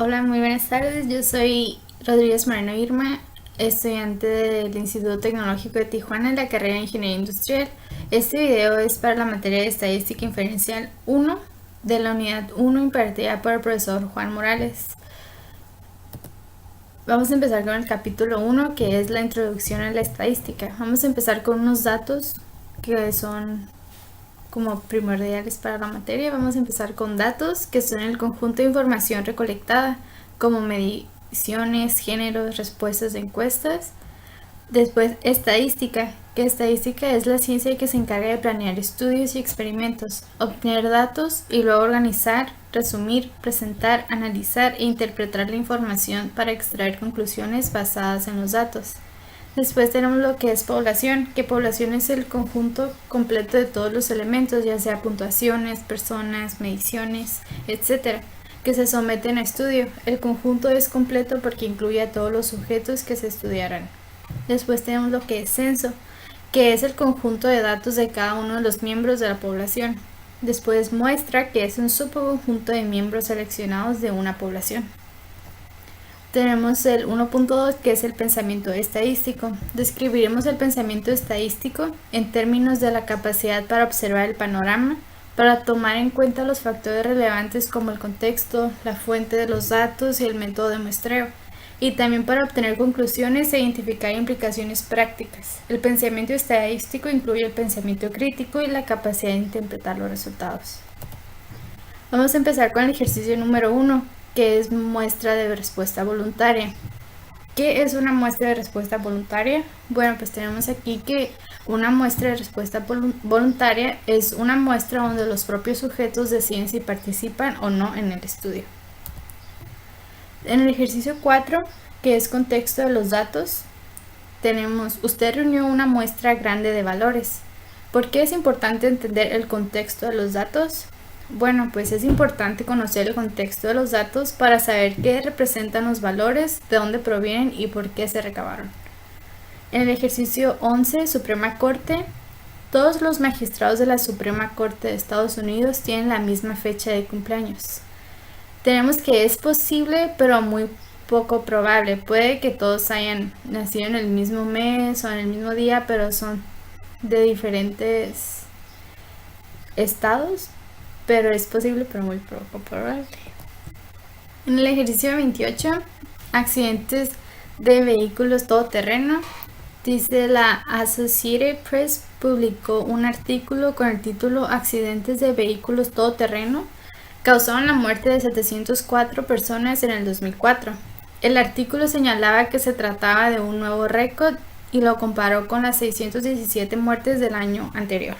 Hola, muy buenas tardes. Yo soy Rodríguez Moreno Irma, estudiante del Instituto Tecnológico de Tijuana en la carrera de Ingeniería Industrial. Este video es para la materia de Estadística Inferencial 1 de la unidad 1 impartida por el profesor Juan Morales. Vamos a empezar con el capítulo 1, que es la introducción a la estadística. Vamos a empezar con unos datos que son como primordiales para la materia. Vamos a empezar con datos, que son el conjunto de información recolectada, como mediciones, géneros, respuestas de encuestas. Después, estadística, que estadística es la ciencia que se encarga de planear estudios y experimentos, obtener datos y luego organizar, resumir, presentar, analizar e interpretar la información para extraer conclusiones basadas en los datos. Después tenemos lo que es población, que población es el conjunto completo de todos los elementos, ya sea puntuaciones, personas, mediciones, etc., que se someten a estudio. El conjunto es completo porque incluye a todos los sujetos que se estudiarán. Después tenemos lo que es censo, que es el conjunto de datos de cada uno de los miembros de la población. Después muestra, que es un subconjunto de miembros seleccionados de una población. Tenemos el 1.2, que es el pensamiento estadístico. Describiremos el pensamiento estadístico en términos de la capacidad para observar el panorama, para tomar en cuenta los factores relevantes como el contexto, la fuente de los datos y el método de muestreo, y también para obtener conclusiones e identificar implicaciones prácticas. El pensamiento estadístico incluye el pensamiento crítico y la capacidad de interpretar los resultados. Vamos a empezar con el ejercicio número 1, que es muestra de respuesta voluntaria. ¿Qué es una muestra de respuesta voluntaria? Bueno, pues tenemos aquí que una muestra de respuesta voluntaria es una muestra donde los propios sujetos deciden si participan o no en el estudio. En el ejercicio 4, que es contexto de los datos, tenemos: usted reunió una muestra grande de valores. ¿Por qué es importante entender el contexto de los datos? Bueno, pues es importante conocer el contexto de los datos para saber qué representan los valores, de dónde provienen y por qué se recabaron. En el ejercicio 11, Suprema Corte, todos los magistrados de la Suprema Corte de Estados Unidos tienen la misma fecha de cumpleaños. Tenemos que es posible, pero muy poco probable. Puede que todos hayan nacido en el mismo mes o en el mismo día, pero son de diferentes estados. Pero es posible, pero muy poco probable. En el ejercicio 28, accidentes de vehículos todoterreno, dice: la Associated Press publicó un artículo con el título "Accidentes de vehículos todoterreno causaron la muerte de 704 personas en el 2004. El artículo señalaba que se trataba de un nuevo récord y lo comparó con las 617 muertes del año anterior.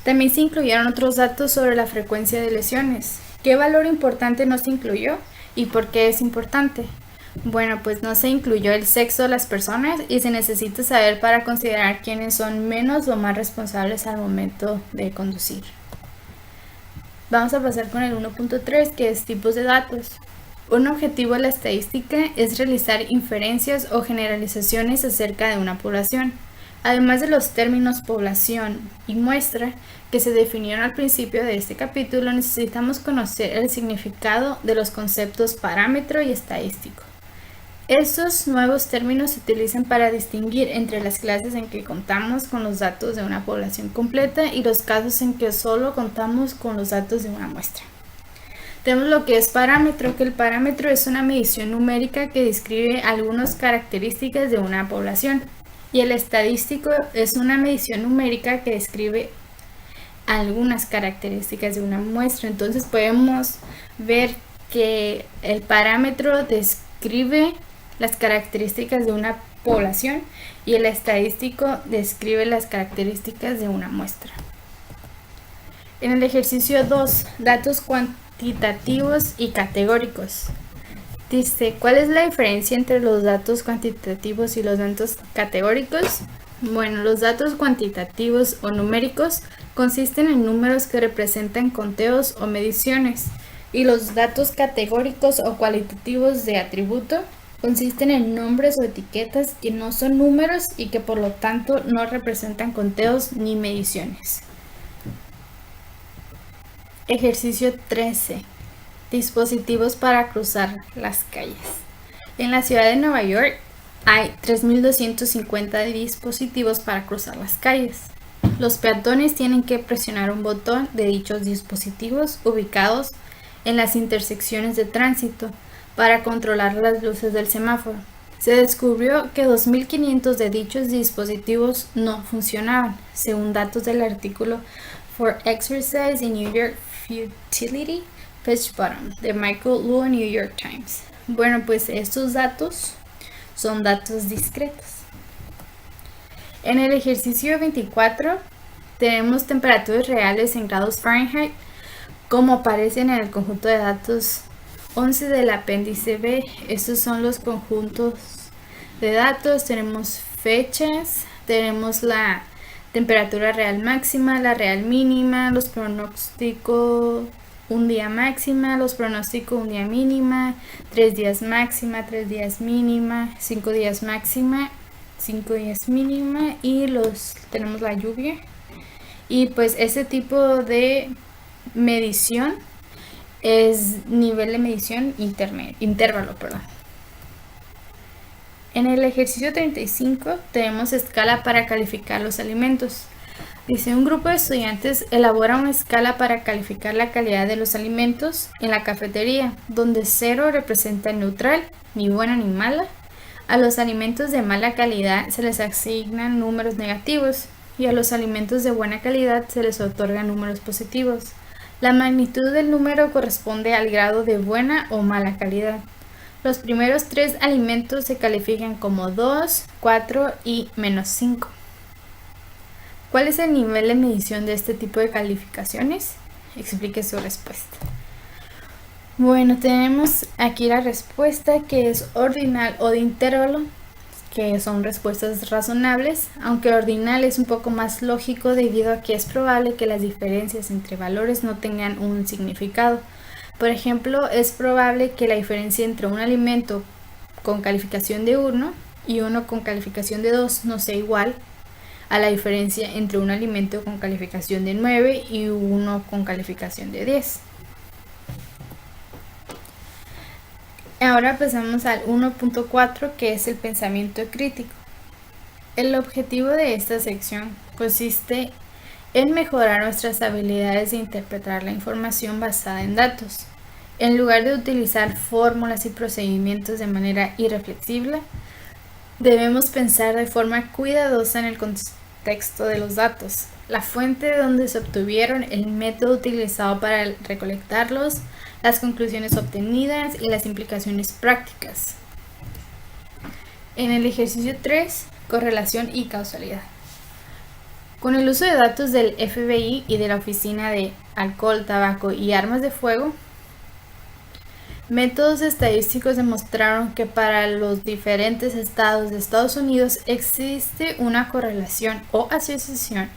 También se incluyeron otros datos sobre la frecuencia de lesiones. ¿Qué valor importante no se incluyó y por qué es importante? Bueno, pues no se incluyó el sexo de las personas y se necesita saber para considerar quiénes son menos o más responsables al momento de conducir. Vamos a pasar con el 1.3, que es tipos de datos. Un objetivo de la estadística es realizar inferencias o generalizaciones acerca de una población. Además de los términos población y muestra que se definieron al principio de este capítulo, necesitamos conocer el significado de los conceptos parámetro y estadístico. Estos nuevos términos se utilizan para distinguir entre las clases en que contamos con los datos de una población completa y los casos en que solo contamos con los datos de una muestra. Tenemos lo que es parámetro, que el parámetro es una medición numérica que describe algunas características de una población. Y el estadístico es una medición numérica que describe algunas características de una muestra. Entonces podemos ver que el parámetro describe las características de una población y el estadístico describe las características de una muestra. En el ejercicio 2, datos cuantitativos y categóricos. Dice: ¿cuál es la diferencia entre los datos cuantitativos y los datos categóricos? Bueno, los datos cuantitativos o numéricos consisten en números que representan conteos o mediciones, y los datos categóricos o cualitativos de atributo consisten en nombres o etiquetas que no son números y que por lo tanto no representan conteos ni mediciones. Ejercicio 13. Dispositivos para cruzar las calles. En la ciudad de Nueva York hay 3.250 dispositivos para cruzar las calles. Los peatones tienen que presionar un botón de dichos dispositivos ubicados en las intersecciones de tránsito para controlar las luces del semáforo. Se descubrió que 2.500 de dichos dispositivos no funcionaban, según datos del artículo For Exercise in New York Futility Pitch Bottom de Michael Luo, New York Times. Bueno, pues estos datos son datos discretos. En el ejercicio 24 tenemos temperaturas reales en grados Fahrenheit, como aparecen en el conjunto de datos 11 del apéndice B. Estos son los conjuntos de datos. Tenemos fechas, tenemos la temperatura real máxima, la real mínima, los pronósticos un día máxima, los pronósticos un día mínima, 3 días máxima, 3 días mínima, 5 días máxima, 5 días mínima, y tenemos la lluvia. Y pues ese tipo de medición es nivel de medición intervalo. En el ejercicio 35 tenemos escala para calificar los alimentos. Dice, un grupo de estudiantes elabora una escala para calificar la calidad de los alimentos en la cafetería, donde 0 representa neutral, ni buena ni mala. A los alimentos de mala calidad se les asignan números negativos y a los alimentos de buena calidad se les otorgan números positivos. La magnitud del número corresponde al grado de buena o mala calidad. Los primeros 3 alimentos se califican como 2, 4 y -5. ¿Cuál es el nivel de medición de este tipo de calificaciones? Explique su respuesta. Bueno, tenemos aquí la respuesta, que es ordinal o de intervalo, que son respuestas razonables, aunque ordinal es un poco más lógico debido a que es probable que las diferencias entre valores no tengan un significado. Por ejemplo, es probable que la diferencia entre un alimento con calificación de 1 y uno con calificación de 2 no sea igual a la diferencia entre un alimento con calificación de 9 y uno con calificación de 10. Ahora pasamos al 1.4, que es el pensamiento crítico. El objetivo de esta sección consiste en mejorar nuestras habilidades de interpretar la información basada en datos. En lugar de utilizar fórmulas y procedimientos de manera irreflexible, debemos pensar de forma cuidadosa en el contexto de los datos, la fuente de donde se obtuvieron, el método utilizado para recolectarlos, las conclusiones obtenidas y las implicaciones prácticas. En el ejercicio 3, correlación y causalidad. Con el uso de datos del FBI y de la Oficina de Alcohol, Tabaco y Armas de Fuego, métodos estadísticos demostraron que para los diferentes estados de Estados Unidos existe una correlación o asociación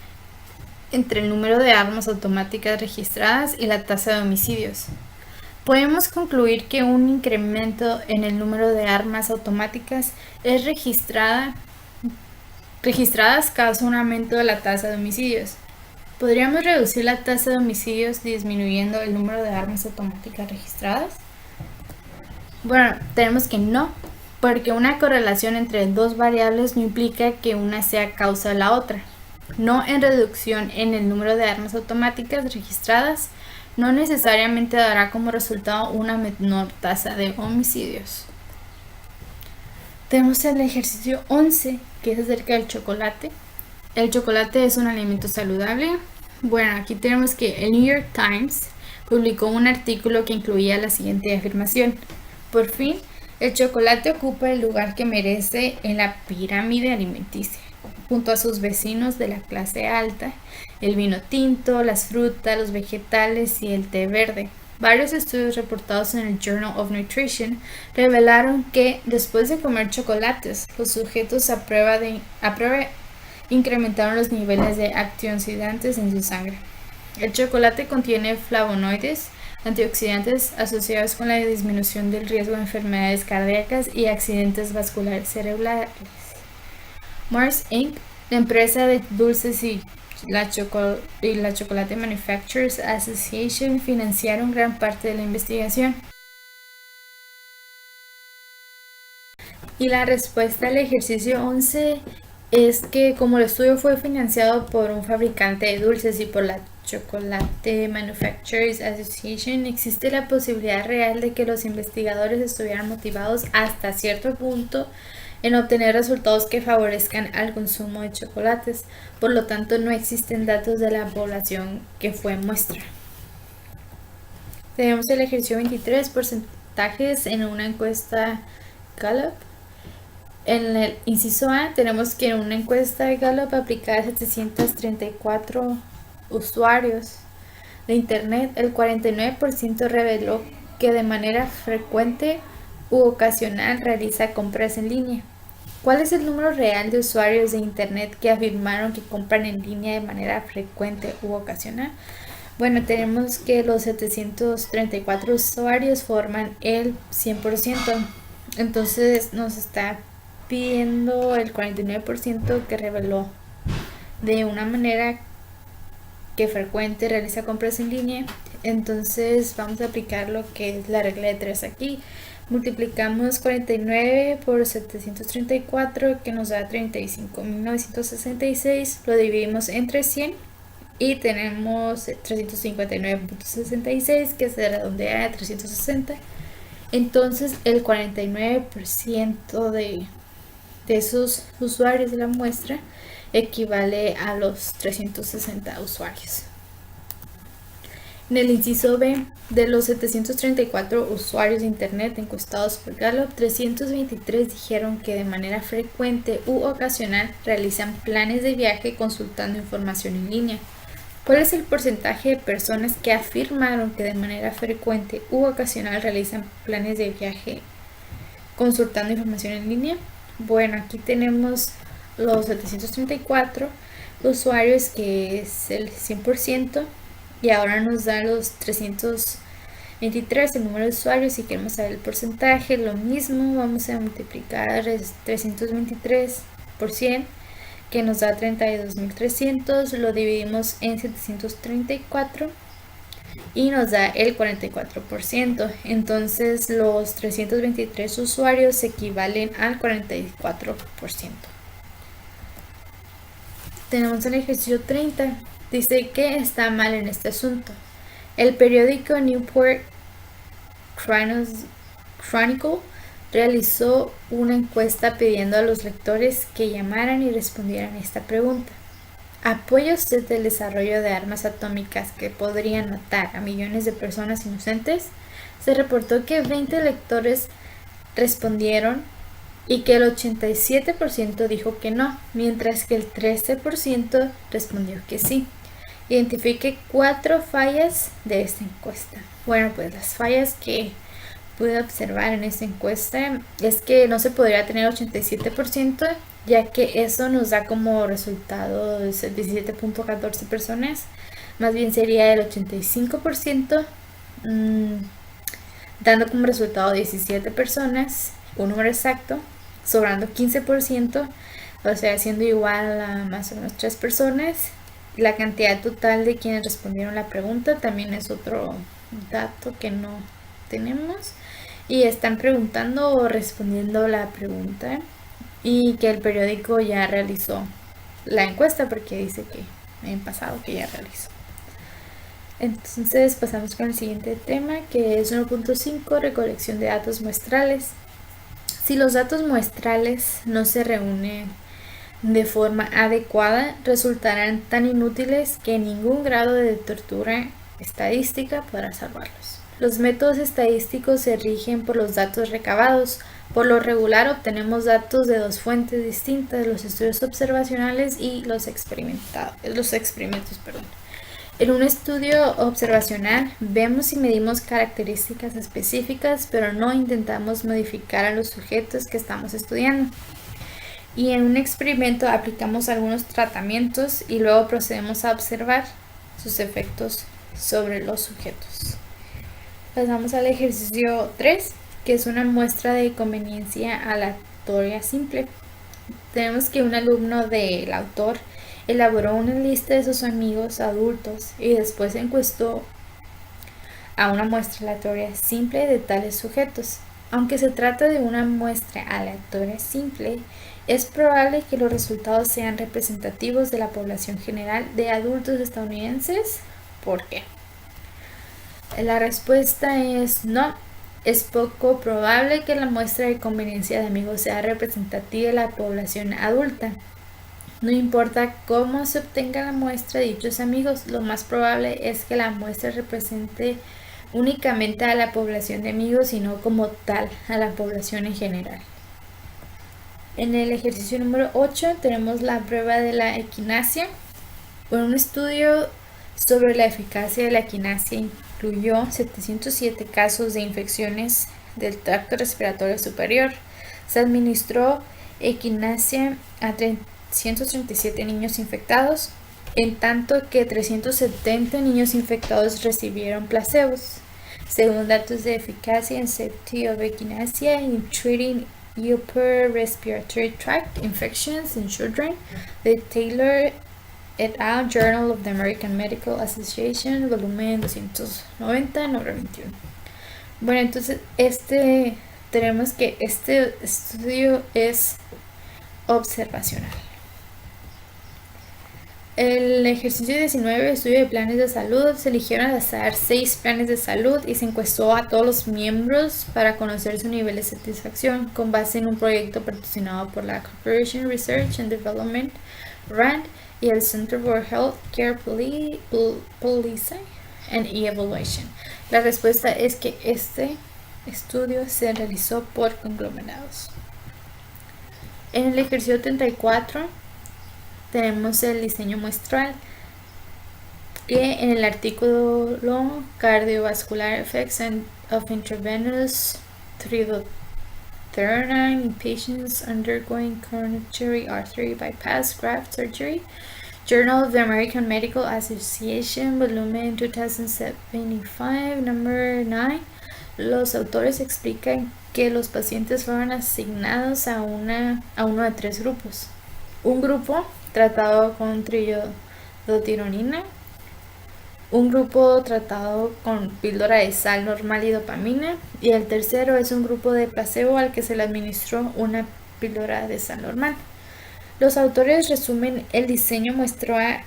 entre el número de armas automáticas registradas y la tasa de homicidios. Podemos concluir que un incremento en el número de armas automáticas registradas causa un aumento de la tasa de homicidios. ¿Podríamos reducir la tasa de homicidios disminuyendo el número de armas automáticas registradas? Bueno, tenemos que no, porque una correlación entre dos variables no implica que una sea causa de la otra. No en reducción en el número de armas automáticas registradas no necesariamente dará como resultado una menor tasa de homicidios. Tenemos el ejercicio 11, que es acerca del chocolate. El chocolate es un alimento saludable. Bueno, aquí tenemos que el New York Times publicó un artículo que incluía la siguiente afirmación. Por fin, el chocolate ocupa el lugar que merece en la pirámide alimenticia, junto a sus vecinos de la clase alta, el vino tinto, las frutas, los vegetales y el té verde. Varios estudios reportados en el Journal of Nutrition revelaron que después de comer chocolates, los sujetos a prueba incrementaron los niveles de antioxidantes en su sangre. El chocolate contiene flavonoides, antioxidantes asociados con la disminución del riesgo de enfermedades cardíacas y accidentes vasculares cerebrales. Mars Inc., la empresa de dulces y y la Chocolate Manufacturers Association financiaron gran parte de la investigación. Y la respuesta al ejercicio 11 es que como el estudio fue financiado por un fabricante de dulces y por la Chocolate Manufacturers Association, existe la posibilidad real de que los investigadores estuvieran motivados hasta cierto punto en obtener resultados que favorezcan al consumo de chocolates. Por lo tanto, no existen datos de la población que fue muestra. Tenemos el ejercicio 23, porcentajes en una encuesta Gallup. En el inciso A tenemos que en una encuesta de Gallup aplicada a 734 usuarios de Internet, el 49% reveló que de manera frecuente u ocasional realiza compras en línea. ¿Cuál es el número real de usuarios de Internet que afirmaron que compran en línea de manera frecuente u ocasional? Bueno, tenemos que los 734 usuarios forman el 100%. Entonces nos está pidiendo el 49% que reveló de una manera que frecuente realiza compras en línea. Entonces vamos a aplicar lo que es la regla de 3 aquí. Multiplicamos 49 por 734 que nos da 35.966. Lo dividimos entre 100 y tenemos 359.66 que se redondea a 360. Entonces el 49% de esos usuarios de la muestra equivale a los 360 usuarios. En el inciso B, de los 734 usuarios de Internet encuestados por Gallup, 323 dijeron que de manera frecuente u ocasional realizan planes de viaje consultando información en línea. ¿Cuál es el porcentaje de personas que afirmaron que de manera frecuente u ocasional realizan planes de viaje consultando información en línea? Bueno, aquí tenemos los 734 usuarios, que es el 100%, y ahora nos da los 323, el número de usuarios. Si queremos saber el porcentaje, lo mismo, vamos a multiplicar 323 por 100, que nos da 32.300, lo dividimos en 734 y nos da el 44%. Entonces los 323 usuarios equivalen al 44%. Tenemos el ejercicio 30. Dice que está mal en este asunto. El periódico Newport Chronicle realizó una encuesta pidiendo a los lectores que llamaran y respondieran a esta pregunta: ¿apoya usted el desarrollo de armas atómicas que podrían matar a millones de personas inocentes? Se reportó que 20 lectores respondieron y que el 87% dijo que no, mientras que el 13% respondió que sí. Identifique 4 fallas de esta encuesta. Bueno, pues las fallas que pude observar en esta encuesta es que no se podría tener 87%, ya que eso nos da como resultado 17.14 personas. Más bien sería el 85%, dando como resultado 17 personas, un número exacto, sobrando 15%, o sea, siendo igual a más o menos 3 personas. La cantidad total de quienes respondieron la pregunta también es otro dato que no tenemos. Y están preguntando o respondiendo la pregunta, y que el periódico ya realizó la encuesta, porque dice que en pasado que ya realizó. Entonces pasamos con el siguiente tema, que es 1.5, recolección de datos muestrales. Si los datos muestrales no se reúnen de forma adecuada, resultarán tan inútiles que ningún grado de tortura estadística podrá salvarlos. Los métodos estadísticos se rigen por los datos recabados. Por lo regular obtenemos datos de 2 fuentes distintas: los estudios observacionales y los experimentos. En un estudio observacional vemos y medimos características específicas, pero no intentamos modificar a los sujetos que estamos estudiando. Y en un experimento aplicamos algunos tratamientos y luego procedemos a observar sus efectos sobre los sujetos. Pasamos al ejercicio 3, que es una muestra de conveniencia aleatoria simple. Tenemos que un alumno del autor elaboró una lista de sus amigos adultos y después encuestó a una muestra aleatoria simple de tales sujetos. Aunque se trata de una muestra aleatoria simple, es probable que los resultados sean representativos de la población general de adultos estadounidenses. ¿Por qué? La respuesta es no. Es poco probable que la muestra de conveniencia de amigos sea representativa de la población adulta. No importa cómo se obtenga la muestra de dichos amigos, lo más probable es que la muestra represente únicamente a la población de amigos y no como tal a la población en general. En el ejercicio número 8 tenemos la prueba de la equinacia. Un estudio sobre la eficacia de la equinacia incluyó 707 casos de infecciones del tracto respiratorio superior. Se administró equinacia a 337 niños infectados, en tanto que 370 niños infectados recibieron placebos. Según datos de eficacia en safety of echinacea in treating upper respiratory tract infections in children, de Taylor et al. Journal of the American Medical Association, volumen 290, número 21. Bueno, entonces tenemos que este estudio es observacional. El ejercicio 19, estudio de planes de salud. Se eligieron al azar 6 planes de salud y se encuestó a todos los miembros para conocer su nivel de satisfacción con base en un proyecto patrocinado por la Corporation Research and Development, RAND, y el Center for Health Care Policy and Evaluation. La respuesta es que este estudio se realizó por conglomerados. En el ejercicio 34 tenemos el diseño muestral, que en el artículo Cardiovascular Effects of Intravenous Tridoterone in Patients Undergoing Coronary Artery Bypass Graft Surgery, Journal of the American Medical Association, volumen 2075, number 9, los autores explican que los pacientes fueron asignados a uno de 3 grupos. Un grupo tratado con triiodotironina, un grupo tratado con píldora de sal normal y dopamina, y el tercero es un grupo de placebo al que se le administró una píldora de sal normal. Los autores resumen el diseño muestral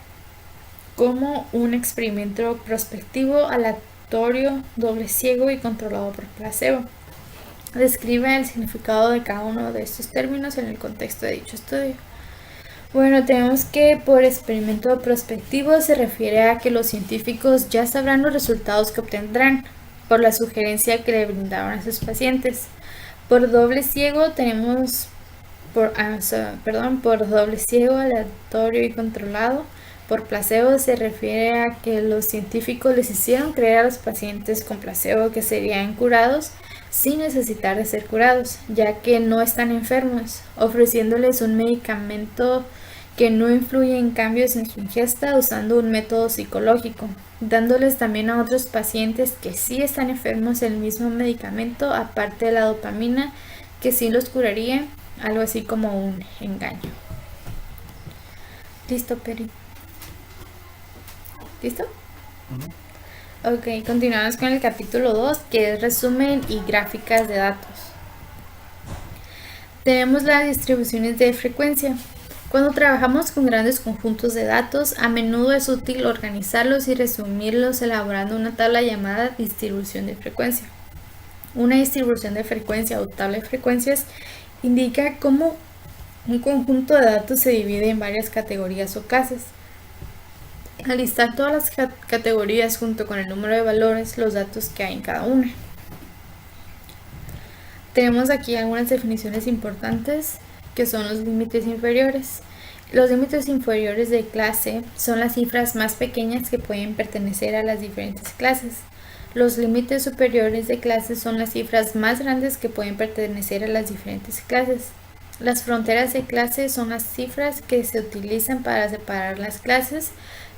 como un experimento prospectivo aleatorio, doble ciego y controlado por placebo. Describe el significado de cada uno de estos términos en el contexto de dicho estudio. Bueno, tenemos que por experimento prospectivo se refiere a que los científicos ya sabrán los resultados que obtendrán por la sugerencia que le brindaron a sus pacientes. Por doble ciego tenemos por doble ciego, aleatorio y controlado. Por placebo se refiere a que los científicos les hicieron creer a los pacientes con placebo que serían curados sin necesitar de ser curados, ya que no están enfermos, ofreciéndoles un medicamento que no influye en cambios en su ingesta usando un método psicológico, dándoles también a otros pacientes que sí están enfermos el mismo medicamento aparte de la dopamina que sí los curaría, algo así como un engaño. ¿Listo, Peri? ¿Listo? Ok, continuamos con el capítulo 2, que es resumen y gráficas de datos. Tenemos las distribuciones de frecuencia. Cuando trabajamos con grandes conjuntos de datos, a menudo es útil organizarlos y resumirlos elaborando una tabla llamada distribución de frecuencia. Una distribución de frecuencia o tabla de frecuencias indica cómo un conjunto de datos se divide en varias categorías o clases. Al listar todas las categorías junto con el número de valores, los datos que hay en cada una. Tenemos aquí algunas definiciones importantes que son los límites inferiores. Los límites inferiores de clase son las cifras más pequeñas que pueden pertenecer a las diferentes clases. Los límites superiores de clase son las cifras más grandes que pueden pertenecer a las diferentes clases. Las fronteras de clase son las cifras que se utilizan para separar las clases,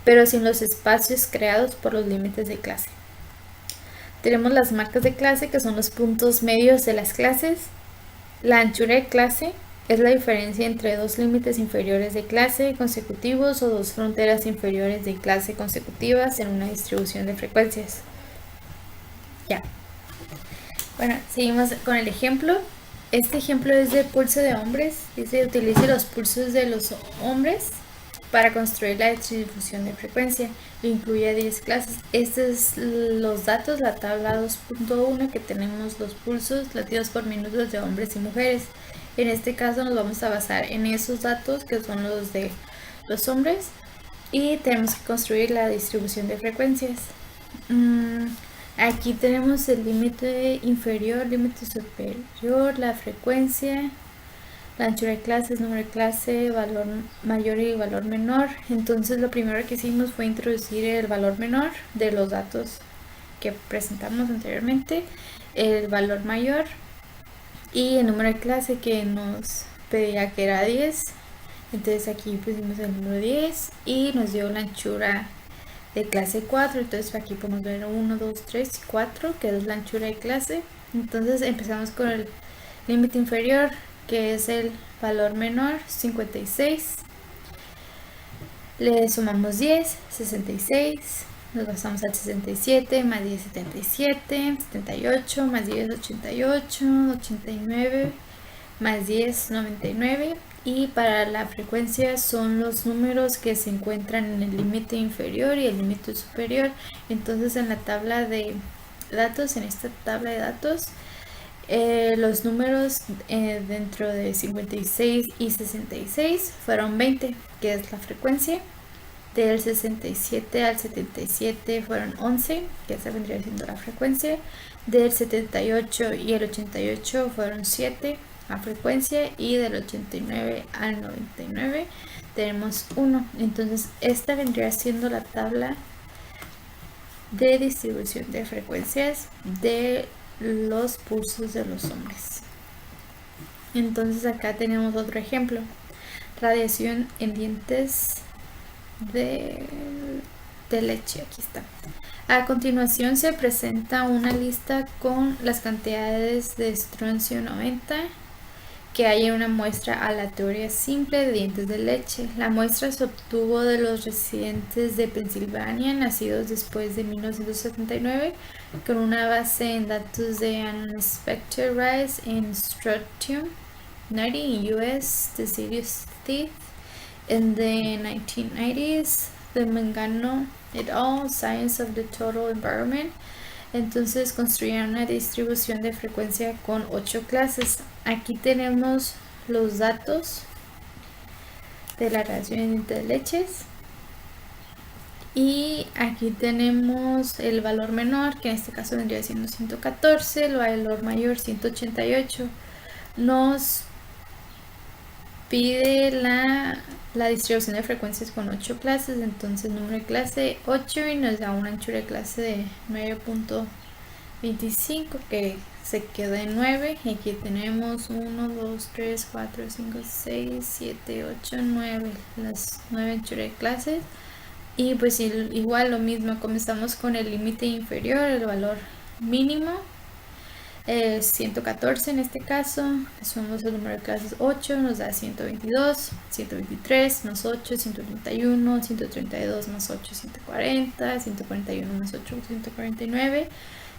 pero sin los espacios creados por los límites de clase. Tenemos las marcas de clase, que son los puntos medios de las clases, la anchura de clase, es la diferencia entre dos límites inferiores de clase consecutivos o dos fronteras inferiores de clase consecutivas en una distribución de frecuencias. Ya. Bueno, seguimos con el ejemplo. Este ejemplo es de pulso de hombres. Dice, utilice los pulsos de los hombres para construir la distribución de frecuencia. Incluye 10 clases. Estos es los datos, la tabla 2.1, que tenemos los pulsos latidos por minutos de hombres y mujeres. En este caso nos vamos a basar en esos datos, que son los de los hombres, y tenemos que construir la distribución de frecuencias. Aquí tenemos el límite inferior, límite superior, la frecuencia, la anchura de clases, número de clase, valor mayor y valor menor. Entonces lo primero que hicimos fue introducir el valor menor de los datos que presentamos anteriormente, el valor mayor y el número de clase que nos pedía que era 10. Entonces aquí pusimos el número 10 y nos dio la anchura de clase 4. Entonces aquí podemos ver 1, 2, 3 y 4, que es la anchura de clase. Entonces empezamos con el límite inferior, que es el valor menor, 56. Le sumamos 10, 66. Nos pasamos al 67, más 10, 77, 78, más 10, 88, 89, más 10, 99. Y para la frecuencia son los números que se encuentran en el límite inferior y el límite superior. Entonces en la tabla de datos, en esta tabla de datos, los números dentro de 56 y 66 fueron 20, que es la frecuencia. Del 67 al 77 fueron 11, que esa vendría siendo la frecuencia. Del 78 y el 88 fueron 7, la frecuencia. Y del 89 al 99 tenemos 1. Entonces esta vendría siendo la tabla de distribución de frecuencias de los pulsos de los hombres. Entonces acá tenemos otro ejemplo: radiación en dientes de leche. Aquí está. A continuación se presenta una lista con las cantidades de estroncio 90 que hay en una muestra aleatoria simple de dientes de leche. La muestra se obtuvo de los residentes de Pensilvania nacidos después de 1979 con una base en datos de Unexpected Rise in Strontium 90 in US deciduous teeth in the 1990s, de Mangano et al., Science of the Total Environment. Entonces construyeron una distribución de frecuencia con 8 clases. Aquí tenemos los datos de la radiación de leches. Y aquí tenemos el valor menor, que en este caso vendría siendo 114, el valor mayor 188. Nos pide la distribución de frecuencias con 8 clases, entonces número de clase 8 y nos da una anchura de clase de 9.25, que se queda en 9. Y aquí tenemos 1, 2, 3, 4, 5, 6, 7, 8, 9, las 9 anchuras de clases. Y pues igual lo mismo, comenzamos con el límite inferior, el valor mínimo, 114 en este caso. Sumamos el número de clases 8, nos da 122, 123 más 8, 131, 132 más 8, 140, 141 más 8, 149,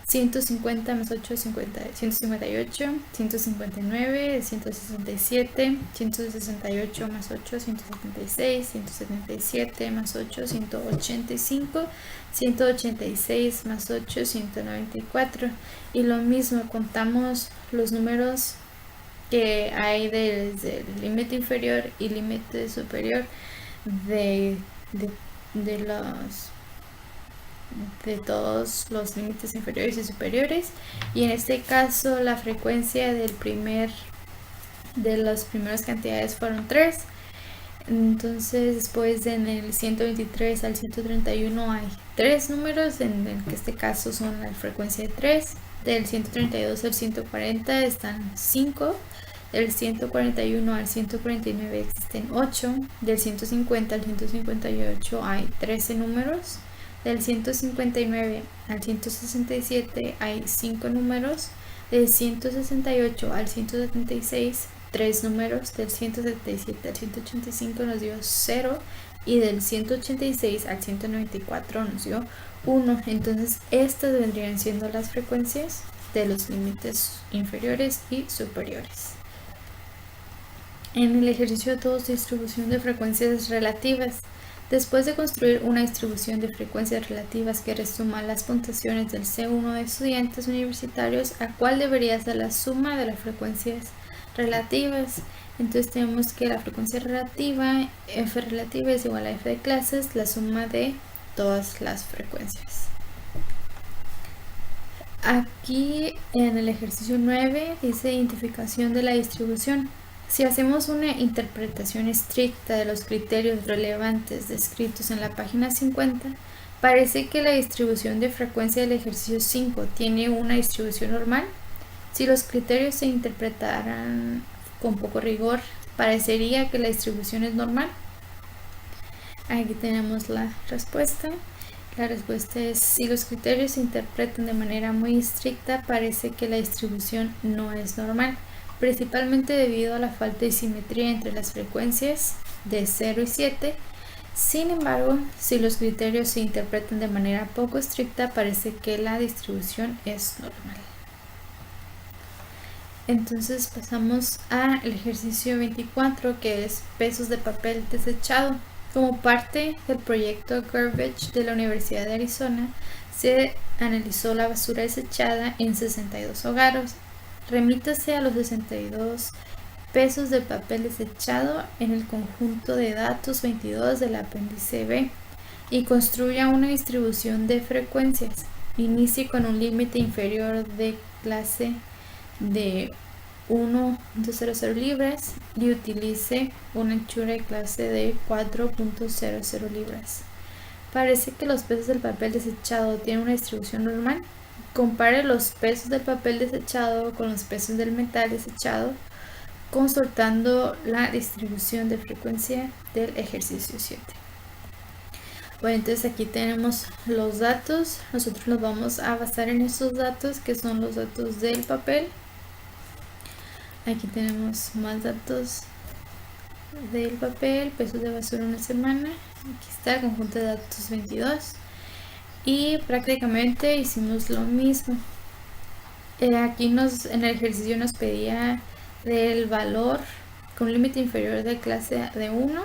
150 más 8, 158, 159, 167, 168 más 8, 176, 177 más 8, 185, 186 más 8, 194. Y lo mismo, contamos los números que hay desde el límite inferior y límite superior de todos los límites inferiores y superiores. Y en este caso la frecuencia de las primeras cantidades fueron 3. Entonces después en el 123 al 131 hay 3 números, en el que este caso son la frecuencia de 3. Del 132 al 140 están 5. Del 141 al 149 existen 8. Del 150 al 158 hay 13 números. Del 159 al 167 hay 5 números. Del 168 al 176 3 números, del 177 al 185 nos dio 0 y del 186 al 194 nos dio 1. Entonces estas vendrían siendo las frecuencias de los límites inferiores y superiores. En el ejercicio 2, distribución de frecuencias relativas. Después de construir una distribución de frecuencias relativas que resuma las puntuaciones del C1 de estudiantes universitarios, ¿a cuál debería ser la suma de las frecuencias relativas? Entonces tenemos que la frecuencia relativa, F relativa es igual a F de clases, la suma de todas las frecuencias. Aquí en el ejercicio 9 dice identificación de la distribución. Si hacemos una interpretación estricta de los criterios relevantes descritos en la página 50, parece que la distribución de frecuencia del ejercicio 5 tiene una distribución normal. Si los criterios se interpretaran con poco rigor, parecería que la distribución es normal. Aquí tenemos la respuesta. La respuesta es: si los criterios se interpretan de manera muy estricta, parece que la distribución no es normal, principalmente debido a la falta de simetría entre las frecuencias de 0 y 7. Sin embargo, si los criterios se interpretan de manera poco estricta, parece que la distribución es normal. Entonces pasamos al ejercicio 24, que es pesos de papel desechado. Como parte del proyecto Garbage de la Universidad de Arizona, se analizó la basura desechada en 62 hogares. Remítase a los 62 pesos de papel desechado en el conjunto de datos 22 del apéndice B y construya una distribución de frecuencias. Inicie con un límite inferior de clase de 1.00 libras y utilice una anchura de clase de 4.00 libras. Parece que los pesos del papel desechado tienen una distribución normal. Compare los pesos del papel desechado con los pesos del metal desechado, consultando la distribución de frecuencia del ejercicio 7. Bueno, entonces aquí tenemos los datos. Nosotros nos vamos a basar en estos datos, que son los datos del papel. Aquí tenemos más datos del papel, pesos de basura una semana. Aquí está el conjunto de datos 22. Y prácticamente hicimos lo mismo. Aquí en el ejercicio nos pedía del valor con límite inferior de clase de 1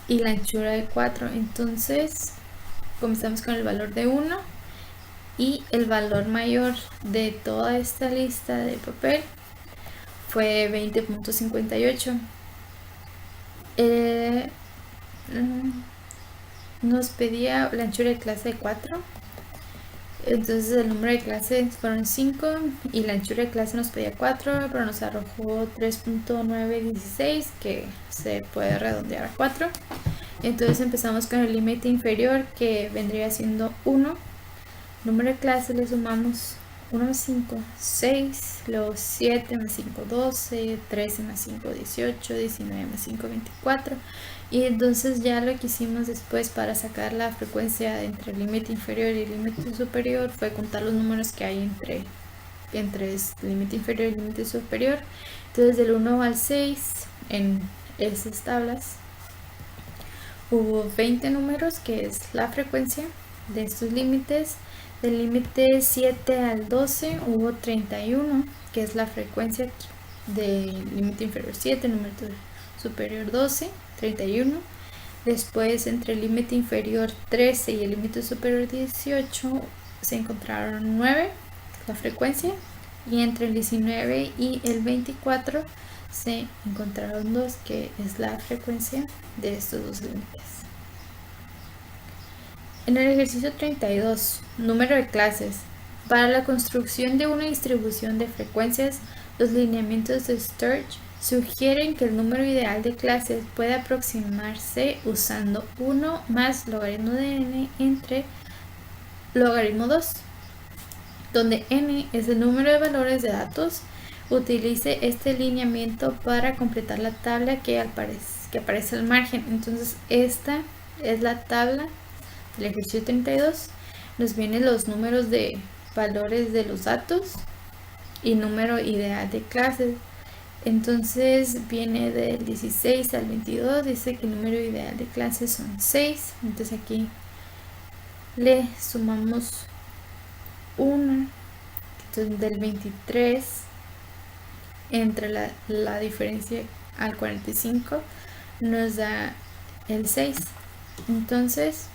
y la anchura de 4. Entonces comenzamos con el valor de 1 y el valor mayor de toda esta lista de papel fue 20.58. Nos pedía la anchura de clase de 4, entonces el número de clase fueron 5 y la anchura de clase nos pedía 4, pero nos arrojó 3.916, que se puede redondear a 4. Entonces empezamos con el límite inferior, que vendría siendo 1. Número de clase le sumamos 1 más 5, 6, luego 7 más 5, 12, 13 más 5, 18, 19 más 5, 24. Y entonces ya lo que hicimos después para sacar la frecuencia entre el límite inferior y el límite superior fue contar los números que hay entre el límite inferior y el límite superior. Entonces del 1 al 6 en esas tablas hubo 20 números, que es la frecuencia de estos límites. Del límite 7 al 12 hubo 31, que es la frecuencia del límite inferior 7, número superior 12, 31. Después, entre el límite inferior 13 y el límite superior 18 se encontraron 9, la frecuencia, y entre el 19 y el 24 se encontraron 2, que es la frecuencia de estos dos límites. En el ejercicio 32, número de clases. Para la construcción de una distribución de frecuencias, los lineamientos de Sturge sugieren que el número ideal de clases puede aproximarse usando 1 más logaritmo de n entre logaritmo 2, donde n es el número de valores de datos. Utilice este lineamiento para completar la tabla que aparece al margen. Entonces esta es la tabla del ejercicio 32. Nos vienen los números de valores de los datos y número ideal de clases. Entonces viene del 16 al 22, dice que el número ideal de clases son 6. Entonces aquí le sumamos 1. Entonces del 23 entre la diferencia al 45 nos da el 6. Entonces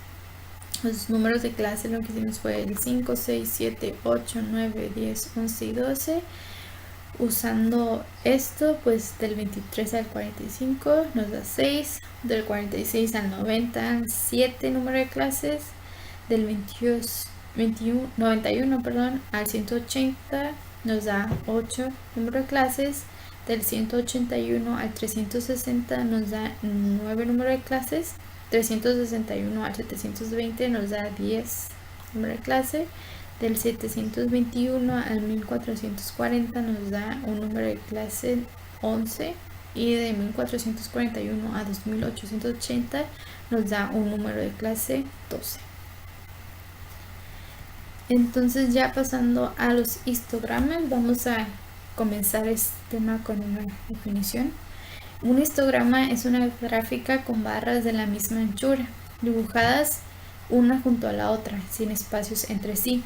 los números de clase lo que hicimos fue el 5, 6, 7, 8, 9, 10, 11 y 12. Usando esto, pues del 23 al 45 nos da 6, del 46 al 90, 7 número de clases, del 91 al 180 nos da 8 número de clases, del 181 al 360 nos da 9 número de clases, 361 al 720 nos da 10 número de clase, del 721 al 1440 nos da un número de clase 11 y de 1441 a 2880 nos da un número de clase 12. Entonces ya pasando a los histogramas, vamos a comenzar este tema con una definición. Un histograma es una gráfica con barras de la misma anchura, dibujadas una junto a la otra, sin espacios entre sí.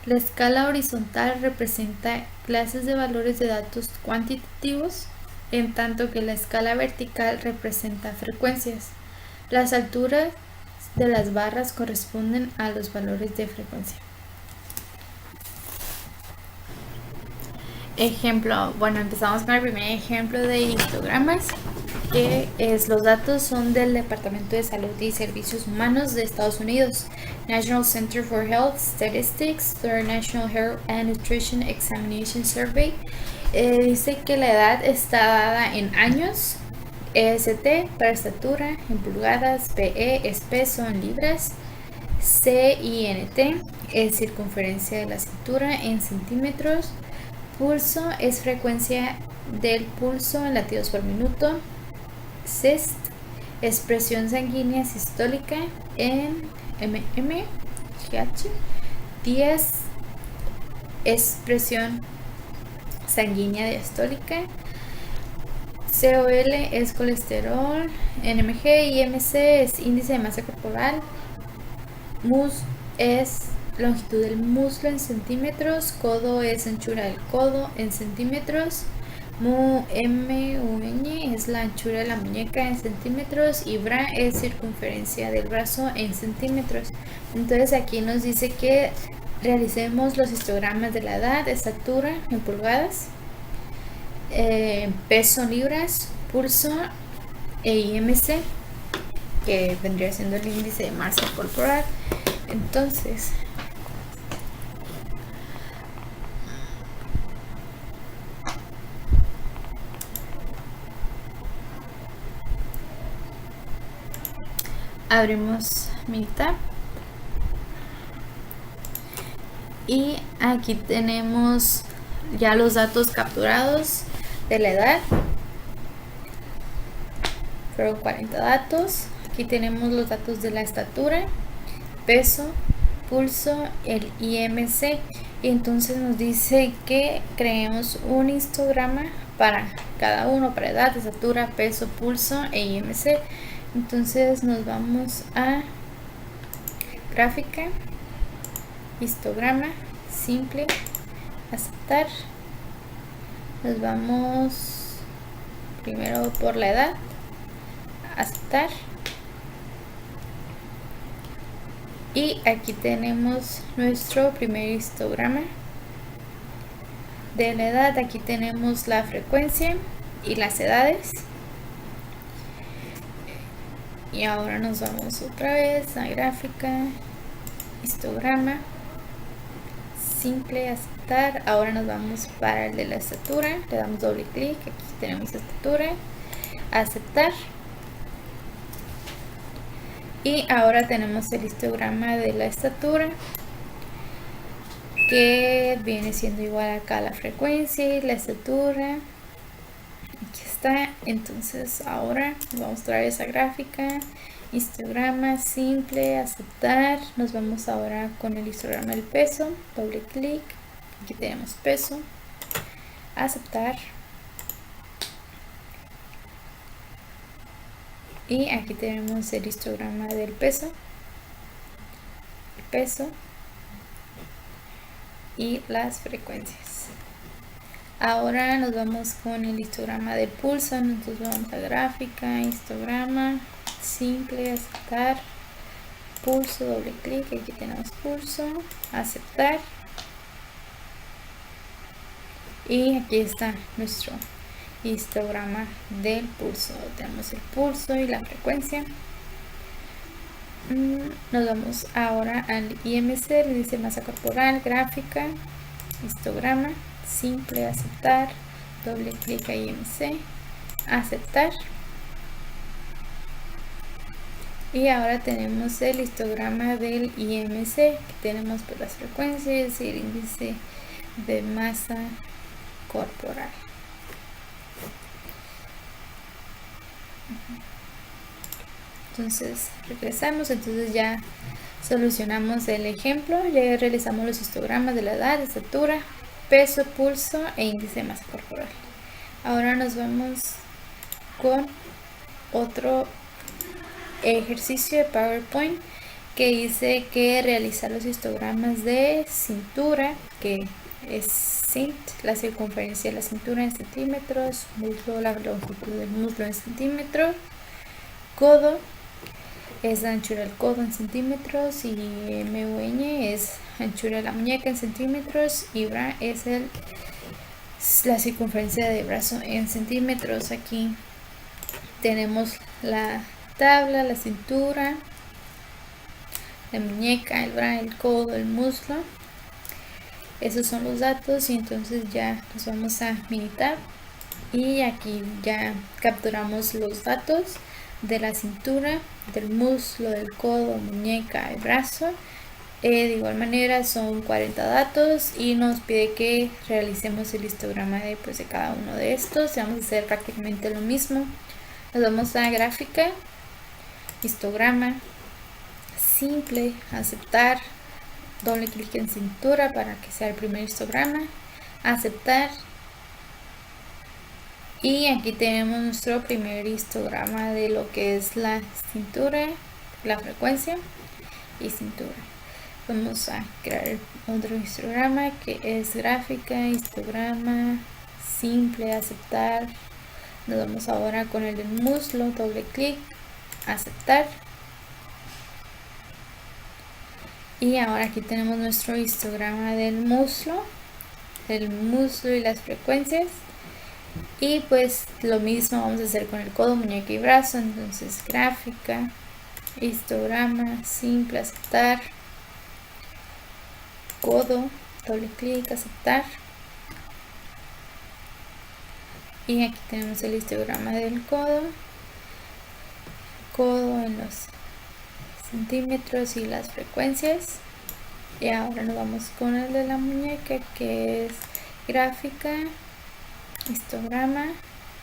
La escala horizontal representa clases de valores de datos cuantitativos, en tanto que la escala vertical representa frecuencias. Las alturas de las barras corresponden a los valores de frecuencia. Ejemplo, bueno, empezamos con el primer ejemplo de histogramas, que es los datos son del Departamento de Salud y Servicios Humanos de Estados Unidos, National Center for Health Statistics, their National Health and Nutrition Examination Survey. Dice que la edad está dada en años, EST para estatura, en pulgadas, PE es peso en libras, CINT es circunferencia de la cintura en centímetros, pulso es frecuencia del pulso en latidos por minuto, SIST es presión sanguínea sistólica en mmHg, 10 es presión sanguínea diastólica, COL es colesterol, NMG y MC es índice de masa corporal, MUS es longitud del muslo en centímetros, codo es anchura del codo en centímetros, MUN es la anchura de la muñeca en centímetros y BRA es circunferencia del brazo en centímetros. Entonces aquí nos dice que realicemos los histogramas de la edad, estatura en pulgadas, peso en libras, pulso e IMC, que vendría siendo el índice de masa corporal. Entonces abrimos Minitab y aquí tenemos ya los datos capturados de la edad. Fueron 40 datos. Aquí tenemos los datos de la estatura, peso, pulso, el IMC. Y entonces nos dice que creemos un histograma para cada uno, para edad, estatura, peso, pulso e IMC. Entonces nos vamos a gráfica, histograma, simple, aceptar. Nos vamos primero por la edad, aceptar. Y aquí tenemos nuestro primer histograma de la edad. Aquí tenemos la frecuencia y las edades. Y ahora nos vamos otra vez a gráfica, histograma, simple, aceptar. Ahora nos vamos para el de la estatura, le damos doble clic, aquí tenemos estatura, aceptar. Y ahora tenemos el histograma de la estatura, que viene siendo igual acá a la frecuencia y la estatura. Aquí está. Entonces ahora vamos otra vez a gráfica, histograma, simple, aceptar. Nos vamos ahora con el histograma del peso, doble clic, aquí tenemos peso, aceptar. Y aquí tenemos el histograma del peso, y las frecuencias. Ahora nos vamos con el histograma del pulso. Entonces vamos a gráfica, histograma, simple, aceptar, pulso, doble clic, aquí tenemos pulso, aceptar. Y aquí está nuestro histograma del pulso. Tenemos el pulso y la frecuencia. Nos vamos ahora al IMC, le dice masa corporal, gráfica, histograma, simple, aceptar, doble clic a IMC, aceptar. Y ahora tenemos el histograma del IMC, que tenemos pues las frecuencias y el índice de masa corporal. Entonces regresamos, entonces ya solucionamos el ejemplo, ya realizamos los histogramas de la edad, estatura, peso, pulso e índice de masa corporal. Ahora nos vamos con otro ejercicio de PowerPoint que dice que realizar los histogramas de cintura, que es cint, la circunferencia de la cintura en centímetros, muslo, la longitud del muslo en centímetros, codo es la anchura del codo en centímetros, y MUN es anchura de la muñeca en centímetros, y bra es la circunferencia de brazo en centímetros. Aquí tenemos la tabla, la cintura, la muñeca, el bra, el codo, el muslo. Esos son los datos, y entonces ya nos vamos a Minitab y aquí ya capturamos los datos de la cintura, del muslo, del codo, muñeca, el brazo. De igual manera son 40 datos y nos pide que realicemos el histograma de cada uno de estos. Vamos a hacer prácticamente lo mismo. Nos vamos a gráfica, histograma, simple, aceptar, doble clic en cintura para que sea el primer histograma, aceptar. Y aquí tenemos nuestro primer histograma de lo que es la cintura, la frecuencia y cintura. Vamos a crear otro histograma que es gráfica, histograma, simple, aceptar. Nos vamos ahora con el del muslo, doble clic, aceptar. Y ahora aquí tenemos nuestro histograma del muslo y las frecuencias. Y pues lo mismo vamos a hacer con el codo, muñeca y brazo. Entonces gráfica, histograma, simple, aceptar, codo, doble clic, aceptar. Y aquí tenemos el histograma del codo en los centímetros y las frecuencias. Y ahora nos vamos con el de la muñeca, que es gráfica, histograma,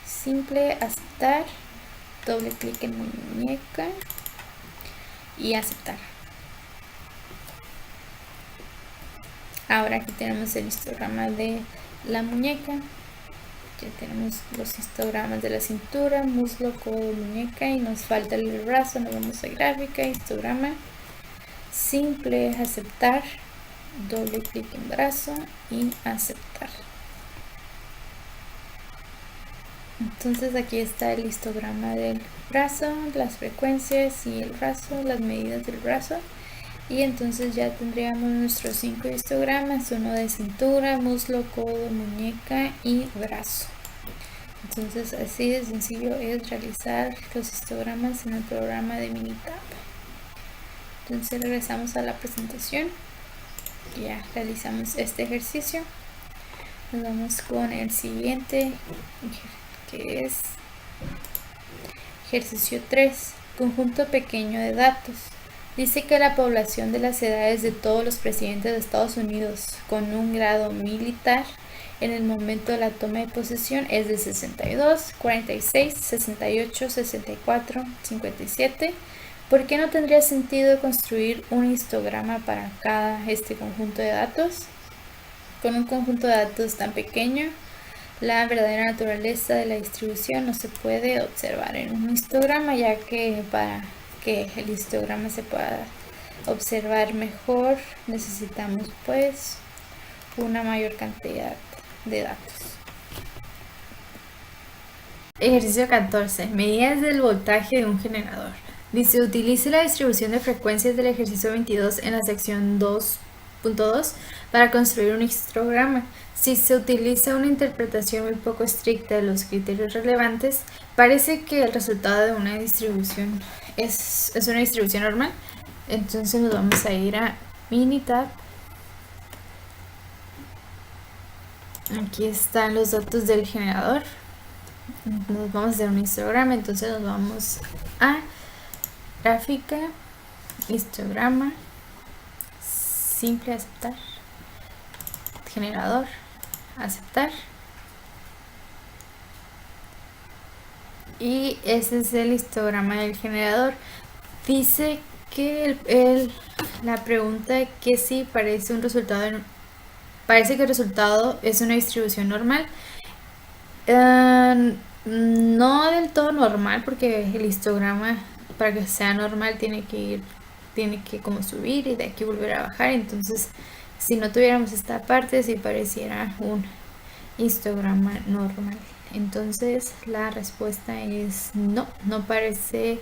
simple, aceptar, doble clic en muñeca y aceptar. Ahora aquí tenemos el histograma de la muñeca. Ya tenemos los histogramas de la cintura, muslo, codo, muñeca, y nos falta el brazo. Nos vamos a gráfica, histograma, simple, aceptar, doble clic en brazo y aceptar. Entonces aquí está el histograma del brazo, las frecuencias y el brazo, las medidas del brazo. Y entonces ya tendríamos nuestros 5 histogramas, uno de cintura, muslo, codo, muñeca y brazo. Entonces así de sencillo es realizar los histogramas en el programa de Minitab. Entonces regresamos a la presentación. Ya realizamos este ejercicio. Nos vamos con el siguiente, que es ejercicio 3, conjunto pequeño de datos. Dice que la población de las edades de todos los presidentes de Estados Unidos con un grado militar en el momento de la toma de posesión es de 62, 46, 68, 64, 57. ¿Por qué no tendría sentido construir un histograma para cada conjunto de datos? Con un conjunto de datos tan pequeño, La verdadera naturaleza de la distribución no se puede observar en un histograma, ya que para que el histograma se pueda observar mejor necesitamos pues una mayor cantidad de datos. Ejercicio 14. Medidas del voltaje de un generador. Dice, utilice la distribución de frecuencias del ejercicio 22 en la sección 2.2 para construir un histograma. Si se utiliza una interpretación muy poco estricta de los criterios relevantes, parece que el resultado de una distribución es una distribución normal. Entonces nos vamos a ir a Minitab. Aquí están los datos del generador. Nos vamos a hacer un histograma, entonces nos vamos a gráfica, histograma, simple, aceptar, generador, aceptar, y ese es el histograma del generador. Dice que la pregunta que si parece un resultado, parece que el resultado es una distribución normal. No del todo normal, porque el histograma para que sea normal tiene que como subir y de aquí volver a bajar. Entonces si no tuviéramos esta parte, si pareciera un histograma normal. Entonces la respuesta es no, no parece